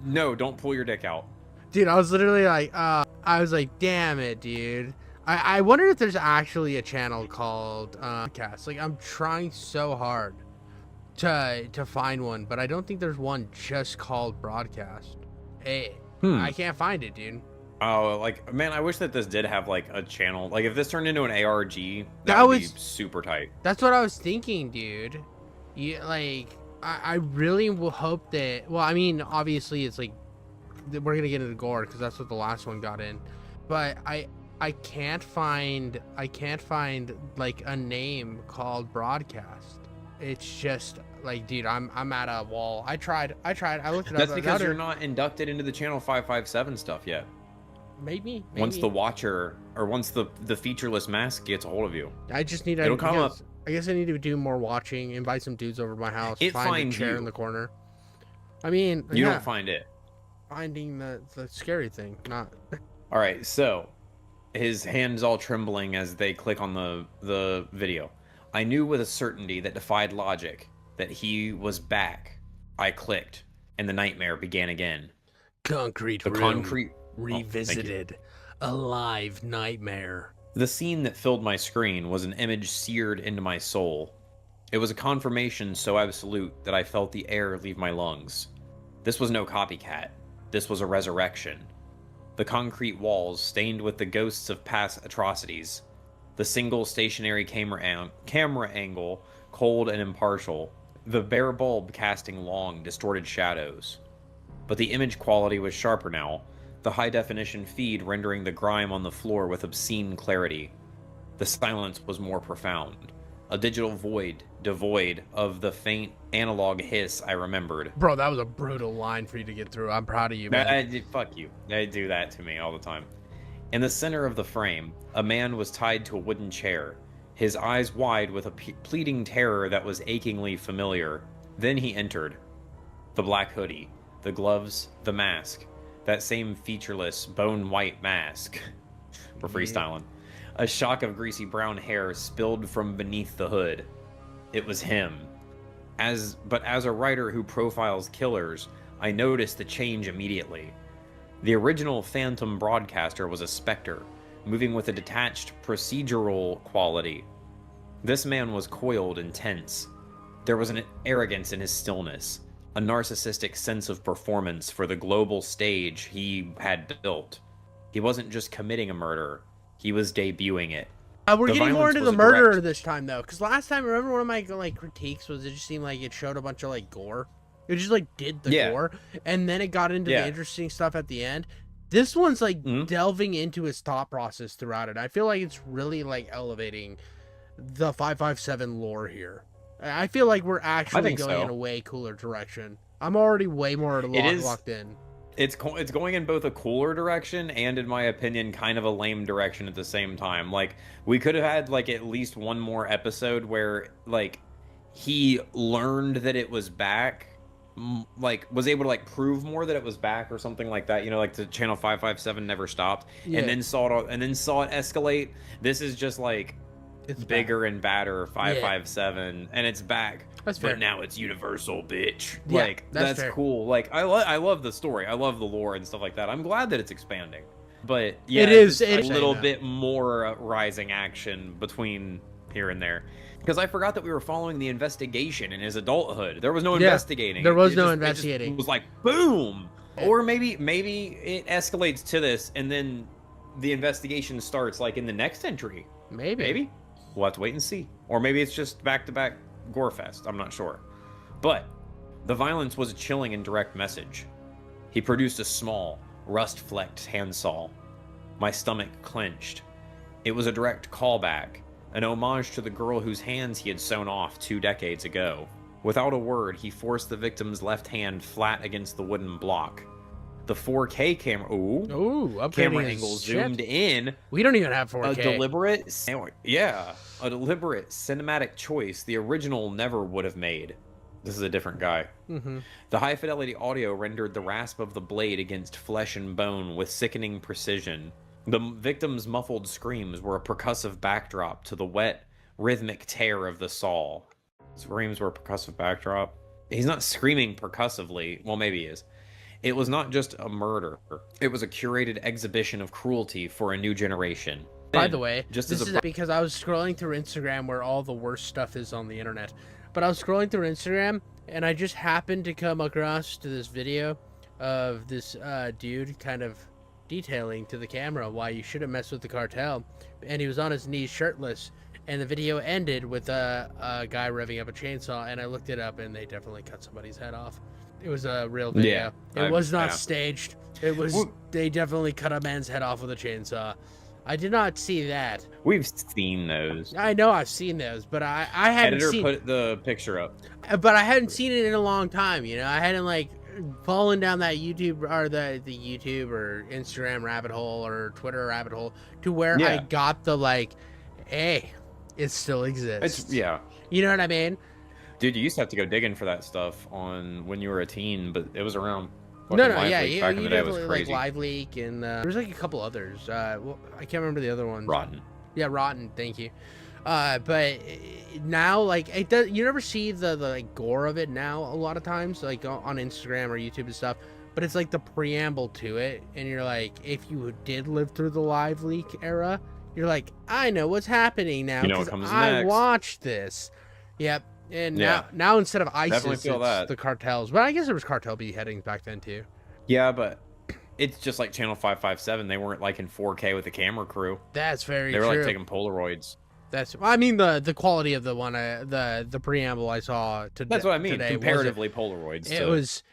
No, don't pull your dick out. Dude, I was literally like, I was like, damn it, dude. I wonder if there's actually a channel called broadcast. Like, I'm trying so hard to find one, but I don't think there's one just called broadcast. Hey, I can't find it, dude. Oh, like, man, I wish that this did have, like, a channel. Like, if this turned into an ARG, that would be super tight. That's what I was thinking, dude. Like, I really will hope that... Well, I mean, obviously, it's like... We're going to get into gore, because that's what the last one got in. But I can't find... like, a name called broadcast. It's just... Like, dude, I'm at a wall. I tried. I looked it up. That's because you're not inducted into the Channel 557 stuff yet. Maybe. Once the Watcher, or once the featureless mask gets a hold of you. I just need to... It'll come up. I guess I need to do more watching, invite some dudes over to my house, find a chair you in the corner. I mean... You don't find it. Finding the scary thing, not... Alright, so... His hands all trembling as they click on the video. I knew with a certainty that defied logic that he was back. I clicked, and the nightmare began again. Concrete revisited. A live nightmare. The scene that filled my screen was an image seared into my soul. It was a confirmation so absolute that I felt the air leave my lungs. This was no copycat. This was a resurrection. The concrete walls stained with the ghosts of past atrocities. The single stationary camera angle, cold and impartial. The bare bulb casting long, distorted shadows. But the image quality was sharper now, the high-definition feed rendering the grime on the floor with obscene clarity. The silence was more profound. A digital void, devoid of the faint analog hiss I remembered. Bro, that was a brutal line for you to get through. I'm proud of you, man. Fuck you. They do that to me all the time. In the center of the frame, a man was tied to a wooden chair, his eyes wide with a pleading terror that was achingly familiar. Then he entered. The black hoodie, the gloves, the mask. That same featureless, bone-white mask. We're freestyling. A shock of greasy brown hair spilled from beneath the hood. It was him. But as a writer who profiles killers, I noticed the change immediately. The original Phantom broadcaster was a specter, moving with a detached, procedural quality. This man was coiled and tense. There was an arrogance in his stillness, a narcissistic sense of performance for the global stage he had built. He wasn't just committing a murder, he was debuting it. We're getting more into the murderer this time, though, because last time, remember one of my critiques was it just seemed like it showed a bunch of gore. It just did the gore, and then it got into the interesting stuff at the end. This one's delving into his thought process throughout it. I feel like it's really elevating the 557 lore here. I feel like we're actually going in a way cooler direction. I'm already way more locked in. It's going in both a cooler direction and, in my opinion, kind of a lame direction at the same time. We could have had at least one more episode where he learned that it was back, was able to prove more that it was back or something like that. The channel 557 never stopped, and then saw it escalate. This is just it's bigger and badder 557 and it's back. That's fair. But now it's universal, bitch. Yeah, that's cool. I love the story. I love the lore and stuff like that. I'm glad that it's expanding. But yeah, it is a little bit more rising action between here and there. Because I forgot that we were following the investigation in his adulthood. There was no investigating. There was no investigating. It was boom. Or maybe it escalates to this and then the investigation starts in the next entry. Maybe. We'll have to wait and see. Or maybe it's just back-to-back gore fest. I'm not sure. But the violence was a chilling and direct message. He produced a small, rust-flecked handsaw. My stomach clenched. It was a direct callback, an homage to the girl whose hands he had sewn off 2 decades ago. Without a word, he forced the victim's left hand flat against the wooden block. The 4K camera, Upgrading camera his angle shit. zoomed in. We don't even have 4K. A deliberate cinematic choice the original never would have made. This is a different guy. The high fidelity audio rendered the rasp of the blade against flesh and bone with sickening precision. The victim's muffled screams were a percussive backdrop to the wet, rhythmic tear of the saw. Screams were a percussive backdrop. He's not screaming percussively. Well, maybe he is. It was not just a murder. It was a curated exhibition of cruelty for a new generation. By the way, just this is because I was scrolling through Instagram where all the worst stuff is on the internet. But I was scrolling through Instagram and I just happened to come across to this video of this dude kind of detailing to the camera why you shouldn't mess with the cartel. And he was on his knees shirtless. And the video ended with a guy revving up a chainsaw. And I looked it up and they definitely cut somebody's head off. It was a real video. It was not staged. It was. They definitely cut a man's head off with a chainsaw. I did not see that. We've seen those. I know I've seen those, but I hadn't seen. Editor put the picture up. But I hadn't seen it in a long time. You know, I hadn't like fallen down that YouTube or the YouTube or Instagram rabbit hole or Twitter rabbit hole to where I got the like, hey, it still exists. You know what I mean? Dude, you used to have to go digging for that stuff on when you were a teen, but it was around. You definitely like Live Leak and there's like a couple others. Well, I can't remember the other ones. Rotten. Yeah, Rotten. Thank you. But now, like, it does. You never see the like gore of it now. A lot of times, like on Instagram or YouTube and stuff. But it's like the preamble to it, and you're like, if you did live through the Live Leak era, you're like, I know what's happening now because I watched this. Yep. And now instead of ISIS, it's the cartels. But I guess there was cartel beheadings back then too. Yeah, but it's just like Channel 557. They weren't like in 4K with a camera crew. That's very true. They were like taking Polaroids. I mean the quality of the one the preamble I saw today. That's what I mean. Comparatively, Polaroids. It was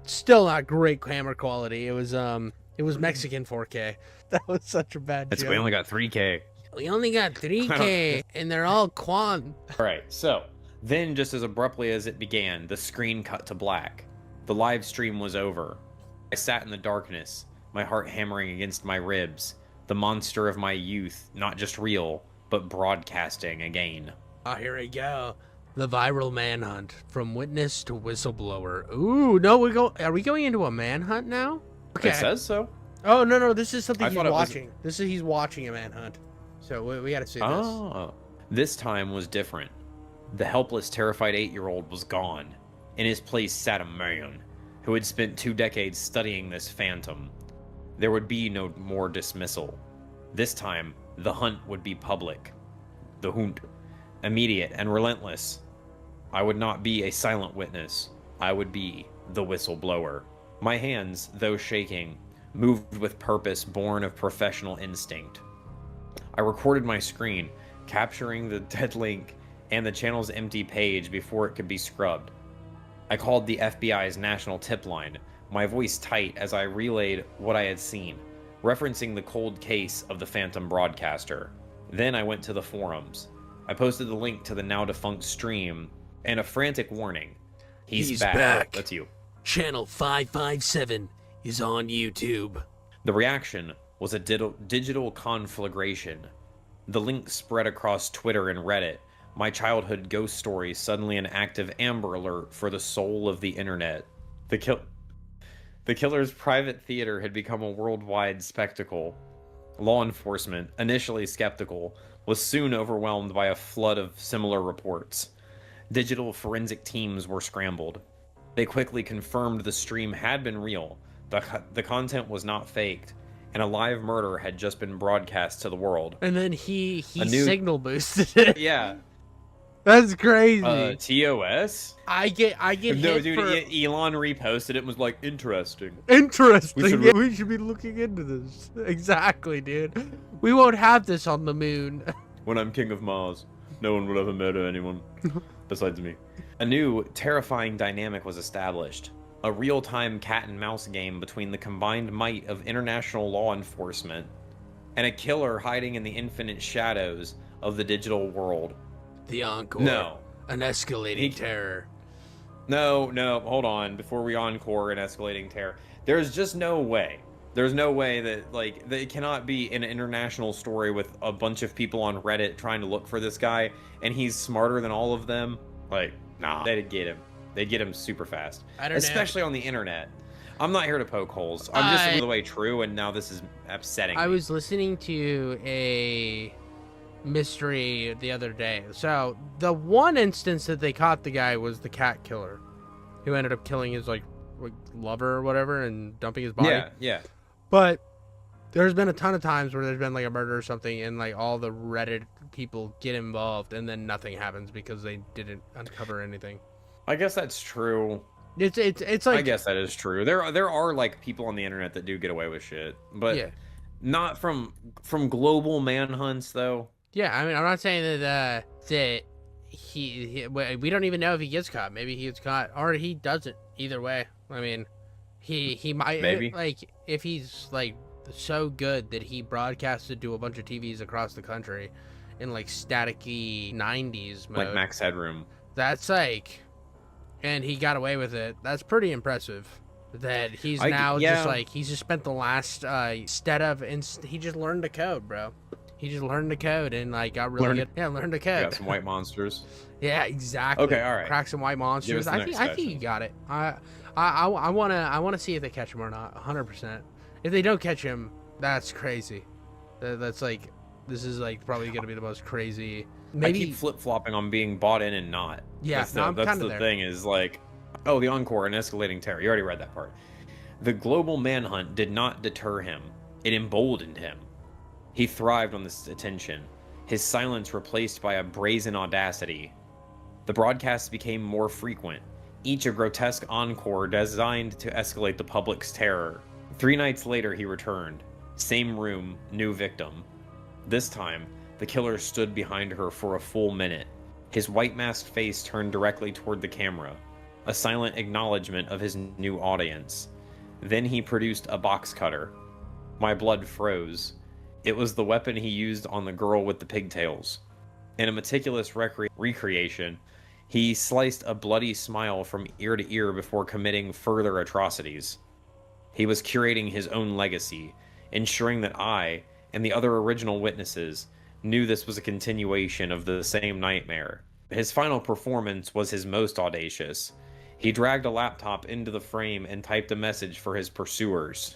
still not great camera quality. It was Mexican 4K. That was such a bad joke. We only got 3K. We only got 3K, and they're all Quan. All right, so then just as abruptly as it began, the screen cut to black. The live stream was over. I sat in the darkness, my heart hammering against my ribs. The monster of my youth, not just real, but broadcasting again. Oh, here we go. The viral manhunt from witness to whistleblower. Ooh, no, are we going into a manhunt now? Okay. It says so. Oh, no, this is something he's watching. He's watching a manhunt. So we got to see this. Oh, this time was different. The helpless, terrified 8-year-old was gone. In his place sat a man who had spent 2 decades studying this phantom. There would be no more dismissal. This time, the hunt would be public. The hunt, immediate and relentless. I would not be a silent witness. I would be the whistleblower. My hands, though shaking, moved with purpose born of professional instinct. I recorded my screen, capturing the dead link and the channel's empty page before it could be scrubbed. I called the FBI's national tip line, my voice tight as I relayed what I had seen, referencing the cold case of the phantom broadcaster. Then I went to the forums. I posted the link to the now-defunct stream and a frantic warning. He's back. That's you. Channel 557 is on YouTube. The reaction was a digital conflagration. The link spread across Twitter and Reddit. My childhood ghost story suddenly an active Amber Alert for the soul of the internet. The killer's private theater had become a worldwide spectacle. Law enforcement, initially skeptical, was soon overwhelmed by a flood of similar reports. Digital forensic teams were scrambled. They quickly confirmed the stream had been real, the content was not faked, and a live murder had just been broadcast to the world. And then he signal boosted it. Yeah. That's crazy. TOS? I get no, hit dude, for... Elon reposted it and was like, interesting. We should be looking into this. Exactly, dude. We won't have this on the moon. When I'm king of Mars, no one will ever murder anyone besides me. A new, terrifying dynamic was established. A real-time cat-and-mouse game between the combined might of international law enforcement and a killer hiding in the infinite shadows of the digital world. The Encore. No. An escalating terror. No, no, hold on. Before we encore and escalating terror, there's just no way. There's no way that like that it cannot be an international story with a bunch of people on Reddit trying to look for this guy, and he's smarter than all of them. Like, nah, they'd get him. They'd get him super fast, I don't know. especially on the internet. I'm not here to poke holes. I'm just the way true, and now this is upsetting. I me. was listening to a mystery the other day. So the one instance that they caught the guy was the cat killer, who ended up killing his like lover or whatever and dumping his body. Yeah, yeah. But there's been a ton of times where there's been like a murder or something, and like all the Reddit people get involved, and then nothing happens because they didn't uncover anything. I guess that's true. It's like, I guess that is true. There are like people on the internet that do get away with shit, but yeah. not from global manhunts though. Yeah, I mean, I'm not saying that we don't even know if he gets caught. Maybe he gets caught, or he doesn't. Either way, I mean, he might, maybe, like, if he's like so good that he broadcasted to a bunch of TVs across the country in like staticky 90s mode, like Max Headroom. That's like, and he got away with it. That's pretty impressive. That he's now just like, he's just spent the last he just learned the code, bro. He just learned the code and like got really good. Yeah, learned the code. Got some white monsters. Yeah, exactly. Okay, all right. Crack some white monsters. I think you got it. I wanna see if they catch him or not. 100%. If they don't catch him, that's crazy. That's like, this is like probably gonna be the most crazy. Maybe I keep flip flopping on being bought in and not. Yeah, that's the thing is like, oh, the encore and escalating terror. You already read that part. The global manhunt did not deter him. It emboldened him. He thrived on this attention, his silence replaced by a brazen audacity. The broadcasts became more frequent, each a grotesque encore designed to escalate the public's terror. 3 nights later, he returned. Same room, new victim. This time, the killer stood behind her for a full minute, his white masked face turned directly toward the camera, a silent acknowledgement of his new audience. Then he produced a box cutter. My blood froze. It was the weapon he used on the girl with the pigtails. In a meticulous recreation, he sliced a bloody smile from ear to ear before committing further atrocities. He was curating his own legacy, ensuring that I, and the other original witnesses, knew this was a continuation of the same nightmare. His final performance was his most audacious. He dragged a laptop into the frame and typed a message for his pursuers.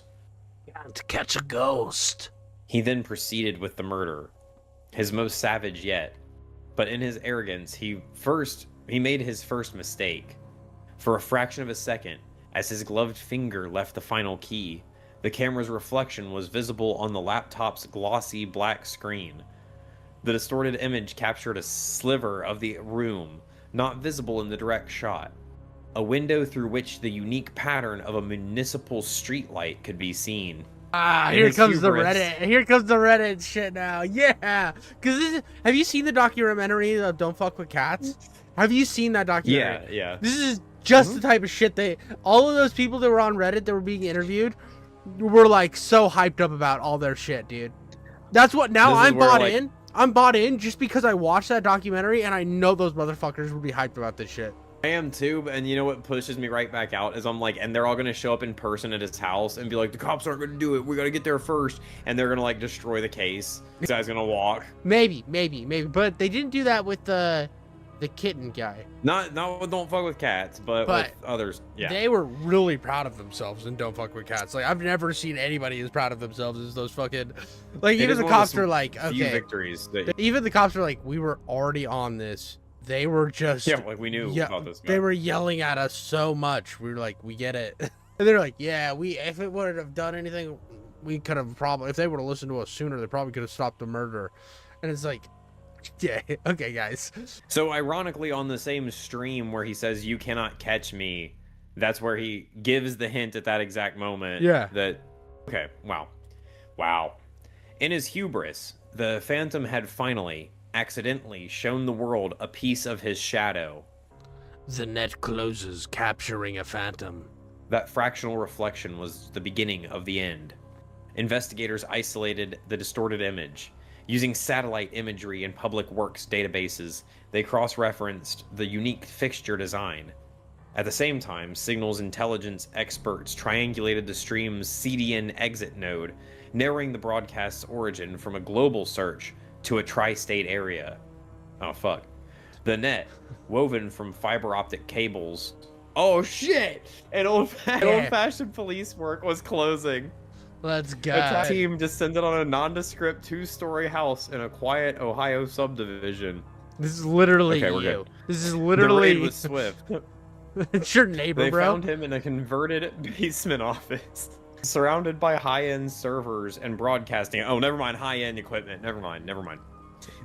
To catch a ghost. He then proceeded with the murder, his most savage yet. But in his arrogance, he made his first mistake. For a fraction of a second, as his gloved finger left the final key, the camera's reflection was visible on the laptop's glossy black screen. The distorted image captured a sliver of the room, not visible in the direct shot. A window through which the unique pattern of a municipal streetlight could be seen. Here comes the Reddit. Here comes the Reddit shit now. Yeah. Have you seen the documentary of Don't Fuck with Cats? Have you seen that documentary? Yeah. This is just the type of shit all of those people that were on Reddit that were being interviewed were like so hyped up about all their shit, dude. That's what, now I'm bought in. I'm bought in just because I watched that documentary and I know those motherfuckers would be hyped about this shit. I am too, and you know what pushes me right back out is I'm like, and they're all gonna show up in person at his house and be like, the cops aren't gonna do it, we gotta get there first, and they're gonna like destroy the case. This guy's gonna walk. Maybe, but they didn't do that with the kitten guy. Not with Don't Fuck with Cats, but with others. Yeah. They were really proud of themselves in Don't Fuck with Cats. Like, I've never seen anybody as proud of themselves as those fucking, like, even the cops are like, okay. Victories even the cops are like, we were already on this. They were just, like we knew about this guy. They were yelling at us so much. We were like, we get it. And they're like, yeah, if it would have done anything, we could have probably, if they would have listened to us sooner, they probably could have stopped the murder. And it's like, yeah, okay, guys. So ironically, on the same stream where he says, you cannot catch me, that's where he gives the hint at that exact moment. Yeah. Okay, wow. In his hubris, the Phantom had finally, accidentally shown the world a piece of his shadow. The net closes, capturing a phantom. That fractional reflection was the beginning of the end. Investigators isolated the distorted image. Using satellite imagery and public works databases, they cross-referenced the unique fixture design. At the same time, Signal's intelligence experts triangulated the stream's CDN exit node, narrowing the broadcast's origin from a global search to a tri-state area. Oh, fuck. The net, woven from fiber optic cables. Oh, shit! An old-fashioned police work was closing. Let's go. A team descended on a nondescript 2-story house in a quiet Ohio subdivision. This is literally okay, we're you. good. This is literally... The raid was swift. It's your neighbor, They bro. found him in a converted basement office, surrounded by high-end servers and broadcasting. Oh, never mind, high-end equipment. Never mind.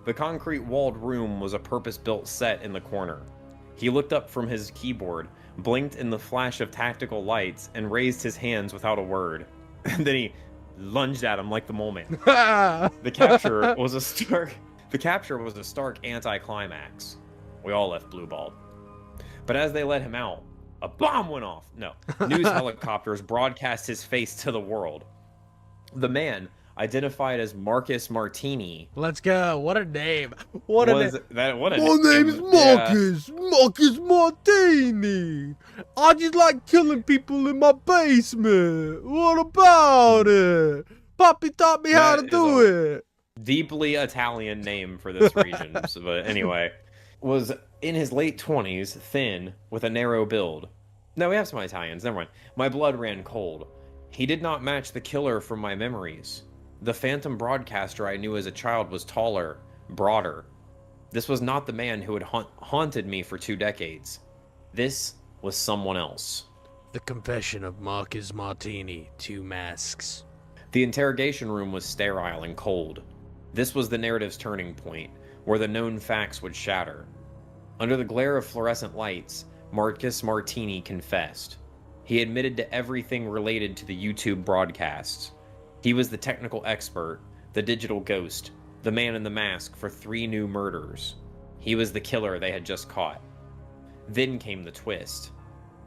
The concrete walled room was a purpose-built set in the corner. He looked up from his keyboard, blinked in the flash of tactical lights, and raised his hands without a word. And then he lunged at him like the mole man. The capture was a stark anticlimax. We all left blue-balled. But as they let him out, a bomb went off. No. News helicopters broadcast his face to the world. The man, identified as Marcus Martini. Let's go. What a name. What a name. My name's Marcus. Yeah. Marcus Martini. I just like killing people in my basement. What about it? Poppy taught me how to do it. Deeply Italian name for this region. But anyway, was in his late 20s, thin, with a narrow build. No, we have some Italians. Never mind. My blood ran cold. He did not match the killer from my memories. The phantom broadcaster I knew as a child was taller, broader. This was not the man who had haunted me for 2 decades. This was someone else. The Confession of Marcus Martini, 2 masks. The interrogation room was sterile and cold. This was the narrative's turning point, where the known facts would shatter. Under the glare of fluorescent lights, Marcus Martini confessed. He admitted to everything related to the YouTube broadcasts. He was the technical expert, the digital ghost, the man in the mask for 3 new murders. He was the killer they had just caught. Then came the twist.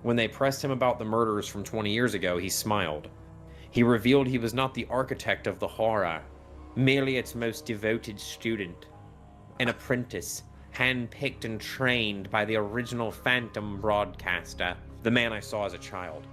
When they pressed him about the murders from 20 years ago, he smiled. He revealed he was not the architect of the horror, merely its most devoted student. An apprentice, hand-picked and trained by the original phantom broadcaster, the man I saw as a child.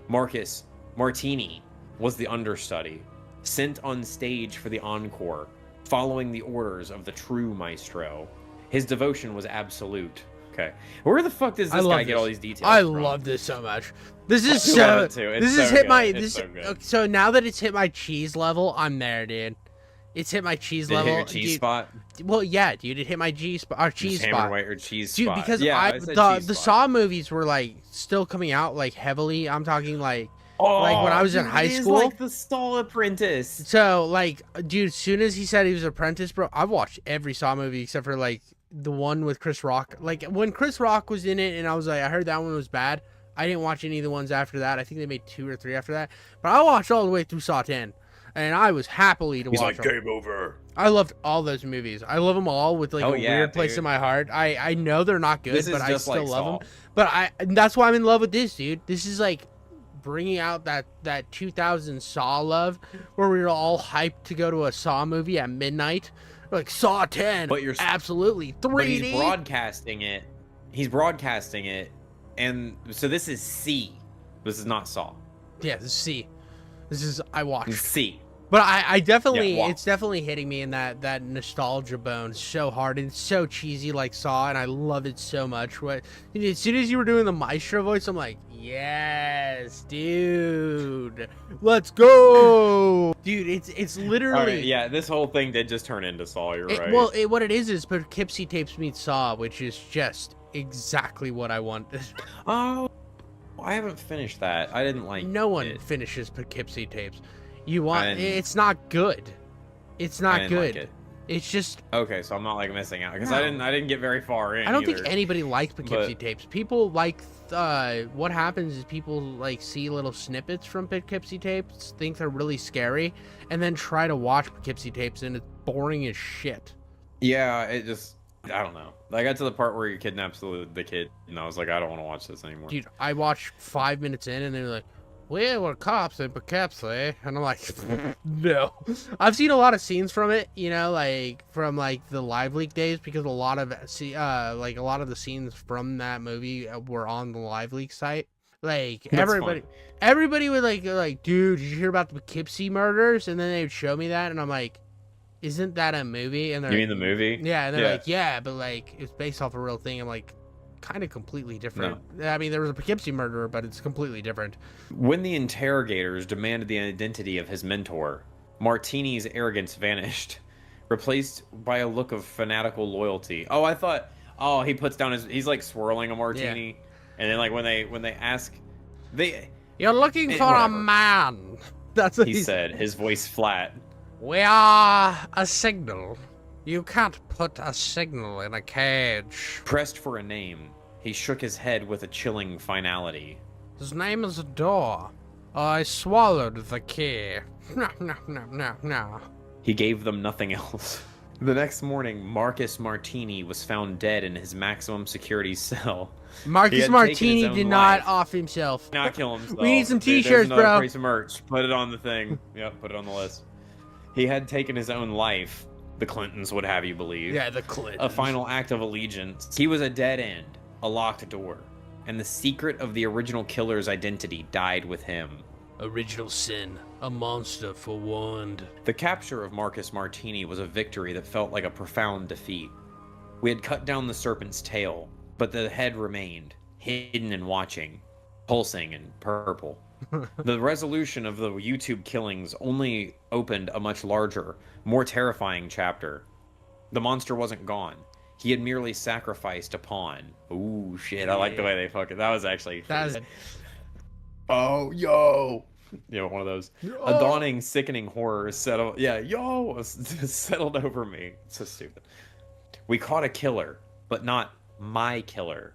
Marcus Martini was the understudy, sent on stage for the encore, following the orders of the true maestro. His devotion was absolute. Okay, where the fuck does this guy get all these details I from? love this so much. This is so. This has hit my. This so now that it's hit my cheese level, I'm there, dude. It's hit my cheese level. Hit your cheese spot? Well, yeah, dude. It hit my cheese spot. Cheese spot. Hammer weight or cheese dude, spot. because yeah, the Saw movies were like still coming out like heavily. I'm talking like when I was in high school. Like the Stall Apprentice. So like, dude, as soon as he said he was an apprentice, bro, I've watched every Saw movie except for like the one with Chris Rock. Like when Chris Rock was in it, and I was like, I heard that one was bad. I didn't watch any of the ones after that. I think they made 2 or 3 after that. But I watched all the way through Saw 10. And I was happily to watch them. He's like, game over. I loved all those movies. I love them all with like a weird place in my heart. I know they're not good, but I still love them. But that's why I'm in love with this, dude. This is like bringing out that 2000 Saw love, where we were all hyped to go to a Saw movie at midnight. Like Saw 10, but you're absolutely 3D. But he's broadcasting it. He's broadcasting it, and so this is C. This is not Saw. Yeah, this is C. This is I watched C. But I definitely, it's definitely hitting me in that nostalgia bone so hard, and it's so cheesy like Saw, and I love it so much. As soon as you were doing the maestro voice, I'm like, yes, dude, let's go, dude. It's literally right, yeah. This whole thing did just turn into Saw. You're right. Well, what it is Poughkeepsie Tapes meets Saw, which is just exactly what I wanted. Oh, I haven't finished that. I didn't like. No one finishes Poughkeepsie Tapes. You want it's not good. It's not good. Like it's just okay. So I'm not like missing out because I didn't get very far in. I don't think anybody likes Poughkeepsie Tapes. People like what happens is people like see little snippets from Poughkeepsie Tapes, think they're really scary, and then try to watch Poughkeepsie Tapes, and it's boring as shit. Yeah, it just I don't know. I got to the part where you kidnaps the kid, and I was like, I don't want to watch this anymore. Dude, I watched 5 minutes in, and they're like, we were cops in Poughkeepsie, and I'm like, no. I've seen a lot of scenes from it, you know, like from like the live leak days, because a lot of like a lot of the scenes from that movie were on the live leak site. Like That's everybody would like, dude, did you hear about the Poughkeepsie murders? And then they would show me that, and I'm like, isn't that a movie? And they're You like, mean the movie? yeah, and they're like, yeah, but like it's based off a real thing. I'm like, kind of completely different. No. I mean, there was a Poughkeepsie murderer, but it's completely different. When the interrogators demanded the identity of his mentor, Martini's arrogance vanished, replaced by a look of fanatical loyalty. Oh, I thought, oh, he puts down he's like swirling a martini, and then like when they ask, you're looking for a man. That's what he said, his voice flat. We are a signal. You can't put a signal in a cage. Pressed for a name, he shook his head with a chilling finality. His name is a door. I swallowed the key. No. He gave them nothing else. The next morning, Marcus Martini was found dead in his maximum security cell. Marcus Martini did not off himself. Not kill himself. We need some t-shirts, bro. Piece of merch. Put it on the thing. Yep, put it on the list. He had taken his own life. The Clintons would have you believe. Yeah, the Clintons. A final act of allegiance. He was a dead end, a locked door, and the secret of the original killer's identity died with him. Original sin, a monster forewarned. The capture of Marcus Martini was a victory that felt like a profound defeat. We had cut down the serpent's tail, but the head remained, hidden and watching, pulsing in purple. The resolution of the YouTube killings only opened a much larger, more terrifying chapter. The monster wasn't gone. He had merely sacrificed a pawn. Ooh, shit. I like the way they fuck it. That was actually... Oh, yo! You know, one of those. A dawning, sickening horror settled... Yeah, yo! Settled over me. It's so stupid. We caught a killer, but not my killer.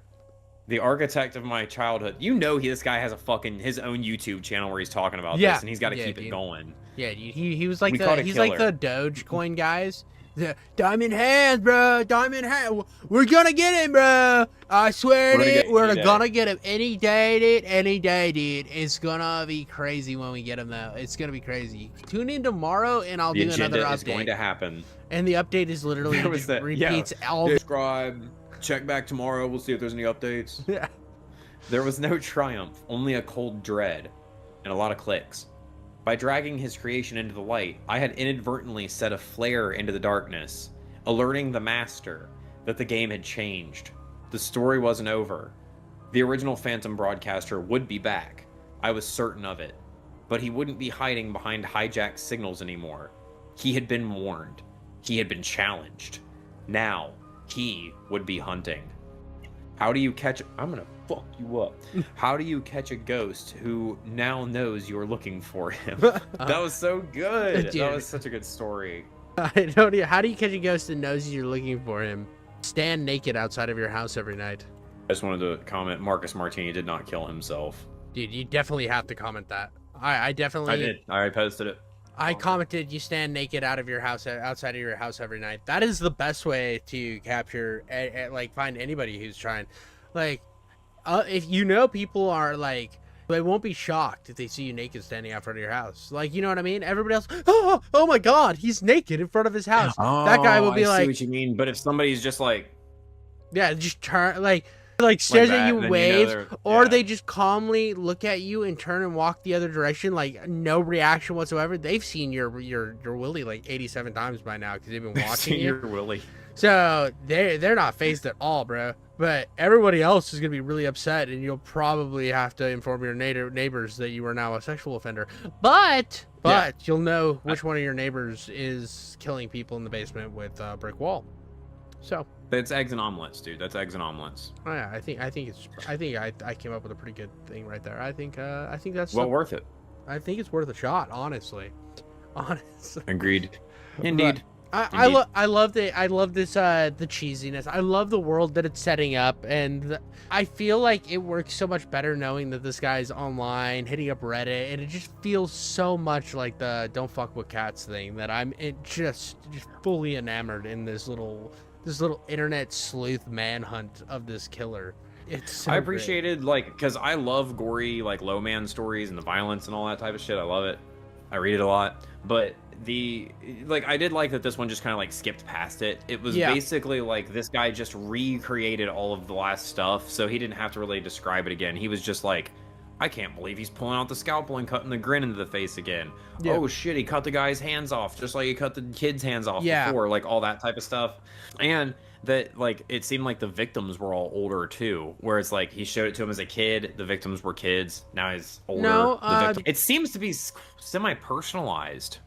The architect of my childhood. You know this guy has his own YouTube channel where he's talking about this, and he's got to keep it going. Yeah, dude. He was like he's like the Dogecoin guys. The diamond hands, bro. Diamond hands. We're gonna get him, bro. I swear it. We're gonna get him any day, dude. Any day, dude. It's gonna be crazy when we get him, though. It's gonna be crazy. Tune in tomorrow, and I'll do another update. It's going to happen. And the update is literally repeats all. Subscribe. Check back tomorrow. We'll see if there's any updates. Yeah. There was no triumph, only a cold dread, and a lot of clicks. By dragging his creation into the light, I had inadvertently set a flare into the darkness, alerting the master that the game had changed. The story wasn't over. The original Phantom broadcaster would be back. I was certain of it. But he wouldn't be hiding behind hijacked signals anymore. He had been warned. He had been challenged. Now, he would be hunting. How do you catch... I'm gonna fuck you up. How do you catch a ghost who now knows you're looking for him? That was so good. Dude. That was such a good story. I don't know. How do you catch a ghost that knows you're looking for him? Stand naked outside of your house every night. I just wanted to comment, Marcus Martini did not kill himself. Dude, you definitely have to comment that. I definitely... I did. I posted it. I commented, you stand naked outside of your house every night. That is the best way to capture, like, find anybody who's trying. Like, if you know people are, like, they won't be shocked if they see you naked standing out front of your house. Like, you know what I mean? Everybody else, oh my God, he's naked in front of his house. That guy will be like... I see what you mean, but if somebody's just like... Yeah, just turn, like stares at you, waves, or they just calmly look at you and turn and walk the other direction, like no reaction whatsoever. They've seen your willy like 87 times by now because they've been watching you. Your willy. So they're not phased at all, bro. But everybody else is gonna be really upset, and you'll probably have to inform your neighbors that you are now a sexual offender. But you'll know which one of your neighbors is killing people in the basement with a brick wall. So. That's eggs and omelets, dude. That's eggs and omelets. Oh yeah, I think I came up with a pretty good thing right there. I think that's well worth it. I think it's worth a shot, honestly. Agreed. Indeed. I love this the cheesiness. I love the world that it's setting up, and I feel like it works so much better knowing that this guy's online hitting up Reddit, and it just feels so much like the "don't fuck with cats" thing that I'm just fully enamored in this little internet sleuth manhunt of this killer. It's so I great. appreciated, like, because I love gory, like, low man stories and the violence and all that type of shit. I love it. I read it a lot. But I did like that this one just kind of, like, skipped past it. It was basically, like, this guy just recreated all of the last stuff, so he didn't have to really describe it again. He was just like, I can't believe he's pulling out the scalpel and cutting the grin into the face again. Yeah. Oh, shit, he cut the guy's hands off, just like he cut the kid's hands off before. Like, all that type of stuff. And that, like, it seemed like the victims were all older too, where it's like he showed it to him as a kid, the victims were kids, now he's older. No, it seems to be semi-personalized.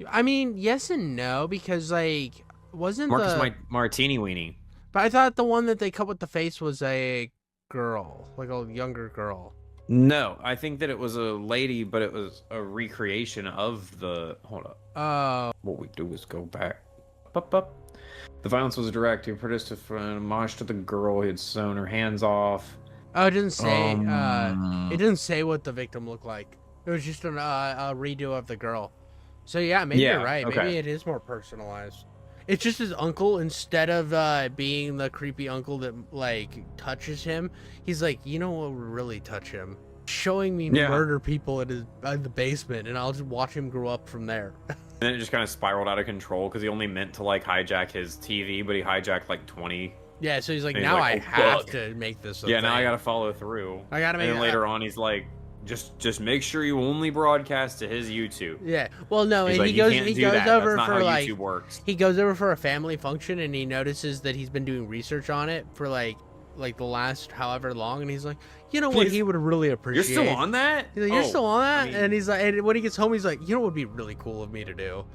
I mean, yes and no, because, like, wasn't Marcus Martini Weenie. But I thought the one that they cut with the face was a girl, like a younger girl. No, I think that it was a lady, but it was a recreation of the... Hold up. Oh. What we do is go back. The violence was direct. He produced a homage to the girl. He had sewn her hands off. Oh, it didn't say. It didn't say what the victim looked like. It was just a redo of the girl. So yeah, maybe you're right. Okay. Maybe it is more personalized. It's just his uncle, instead of being the creepy uncle that, like, touches him, he's like, you know what would really touch him? Showing me murder people in the basement, and I'll just watch him grow up from there. And then it just kind of spiraled out of control because he only meant to, like, hijack his TV, but he hijacked like 20. Yeah, so he's like, now I have to make this a thing. Now I gotta follow through. I gotta make it. And then later on, he's like, just make sure you only broadcast to his YouTube. Yeah. Well, no, and he goes over for, like, he goes over for a family function, and he notices that he's been doing research on it for like the last however long, and he's like, you know what, he would really appreciate. You're still on that? He's like, you're still on that? I mean, and he's like, and when he gets home, he's like, you know what would be really cool of me to do?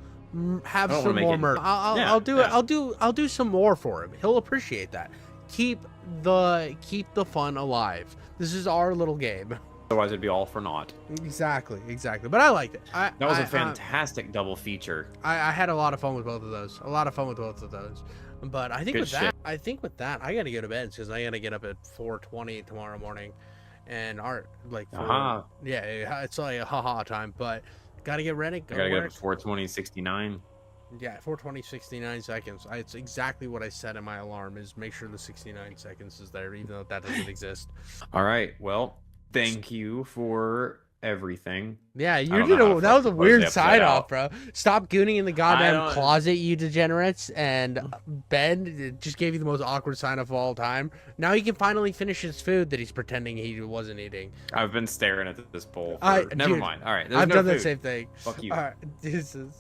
Have some more murder. I'll do it. I'll do some more for him. He'll appreciate that. Keep the fun alive. This is our little game. Otherwise, it'd be all for naught. Exactly. But I liked it. That was a fantastic double feature. I had a lot of fun with both of those. But I think with that, I gotta go to bed because I gotta get up at 4:20 tomorrow morning, and it's like a haha time. But gotta get ready. I gotta get up at 4:20:69. Yeah, 4:20 69 seconds. It's exactly what I set in my alarm. Is make sure the 69 seconds is there, even though that doesn't exist. All right. Well. Thank you for everything. Yeah, that was a weird side off, bro. Stop gooning in the goddamn closet, you degenerates. And Ben just gave you the most awkward sign off of all time. Now he can finally finish his food that he's pretending he wasn't eating. I've been staring at this bowl. Never mind. All right, I've done the same thing. Fuck you. All right, this is.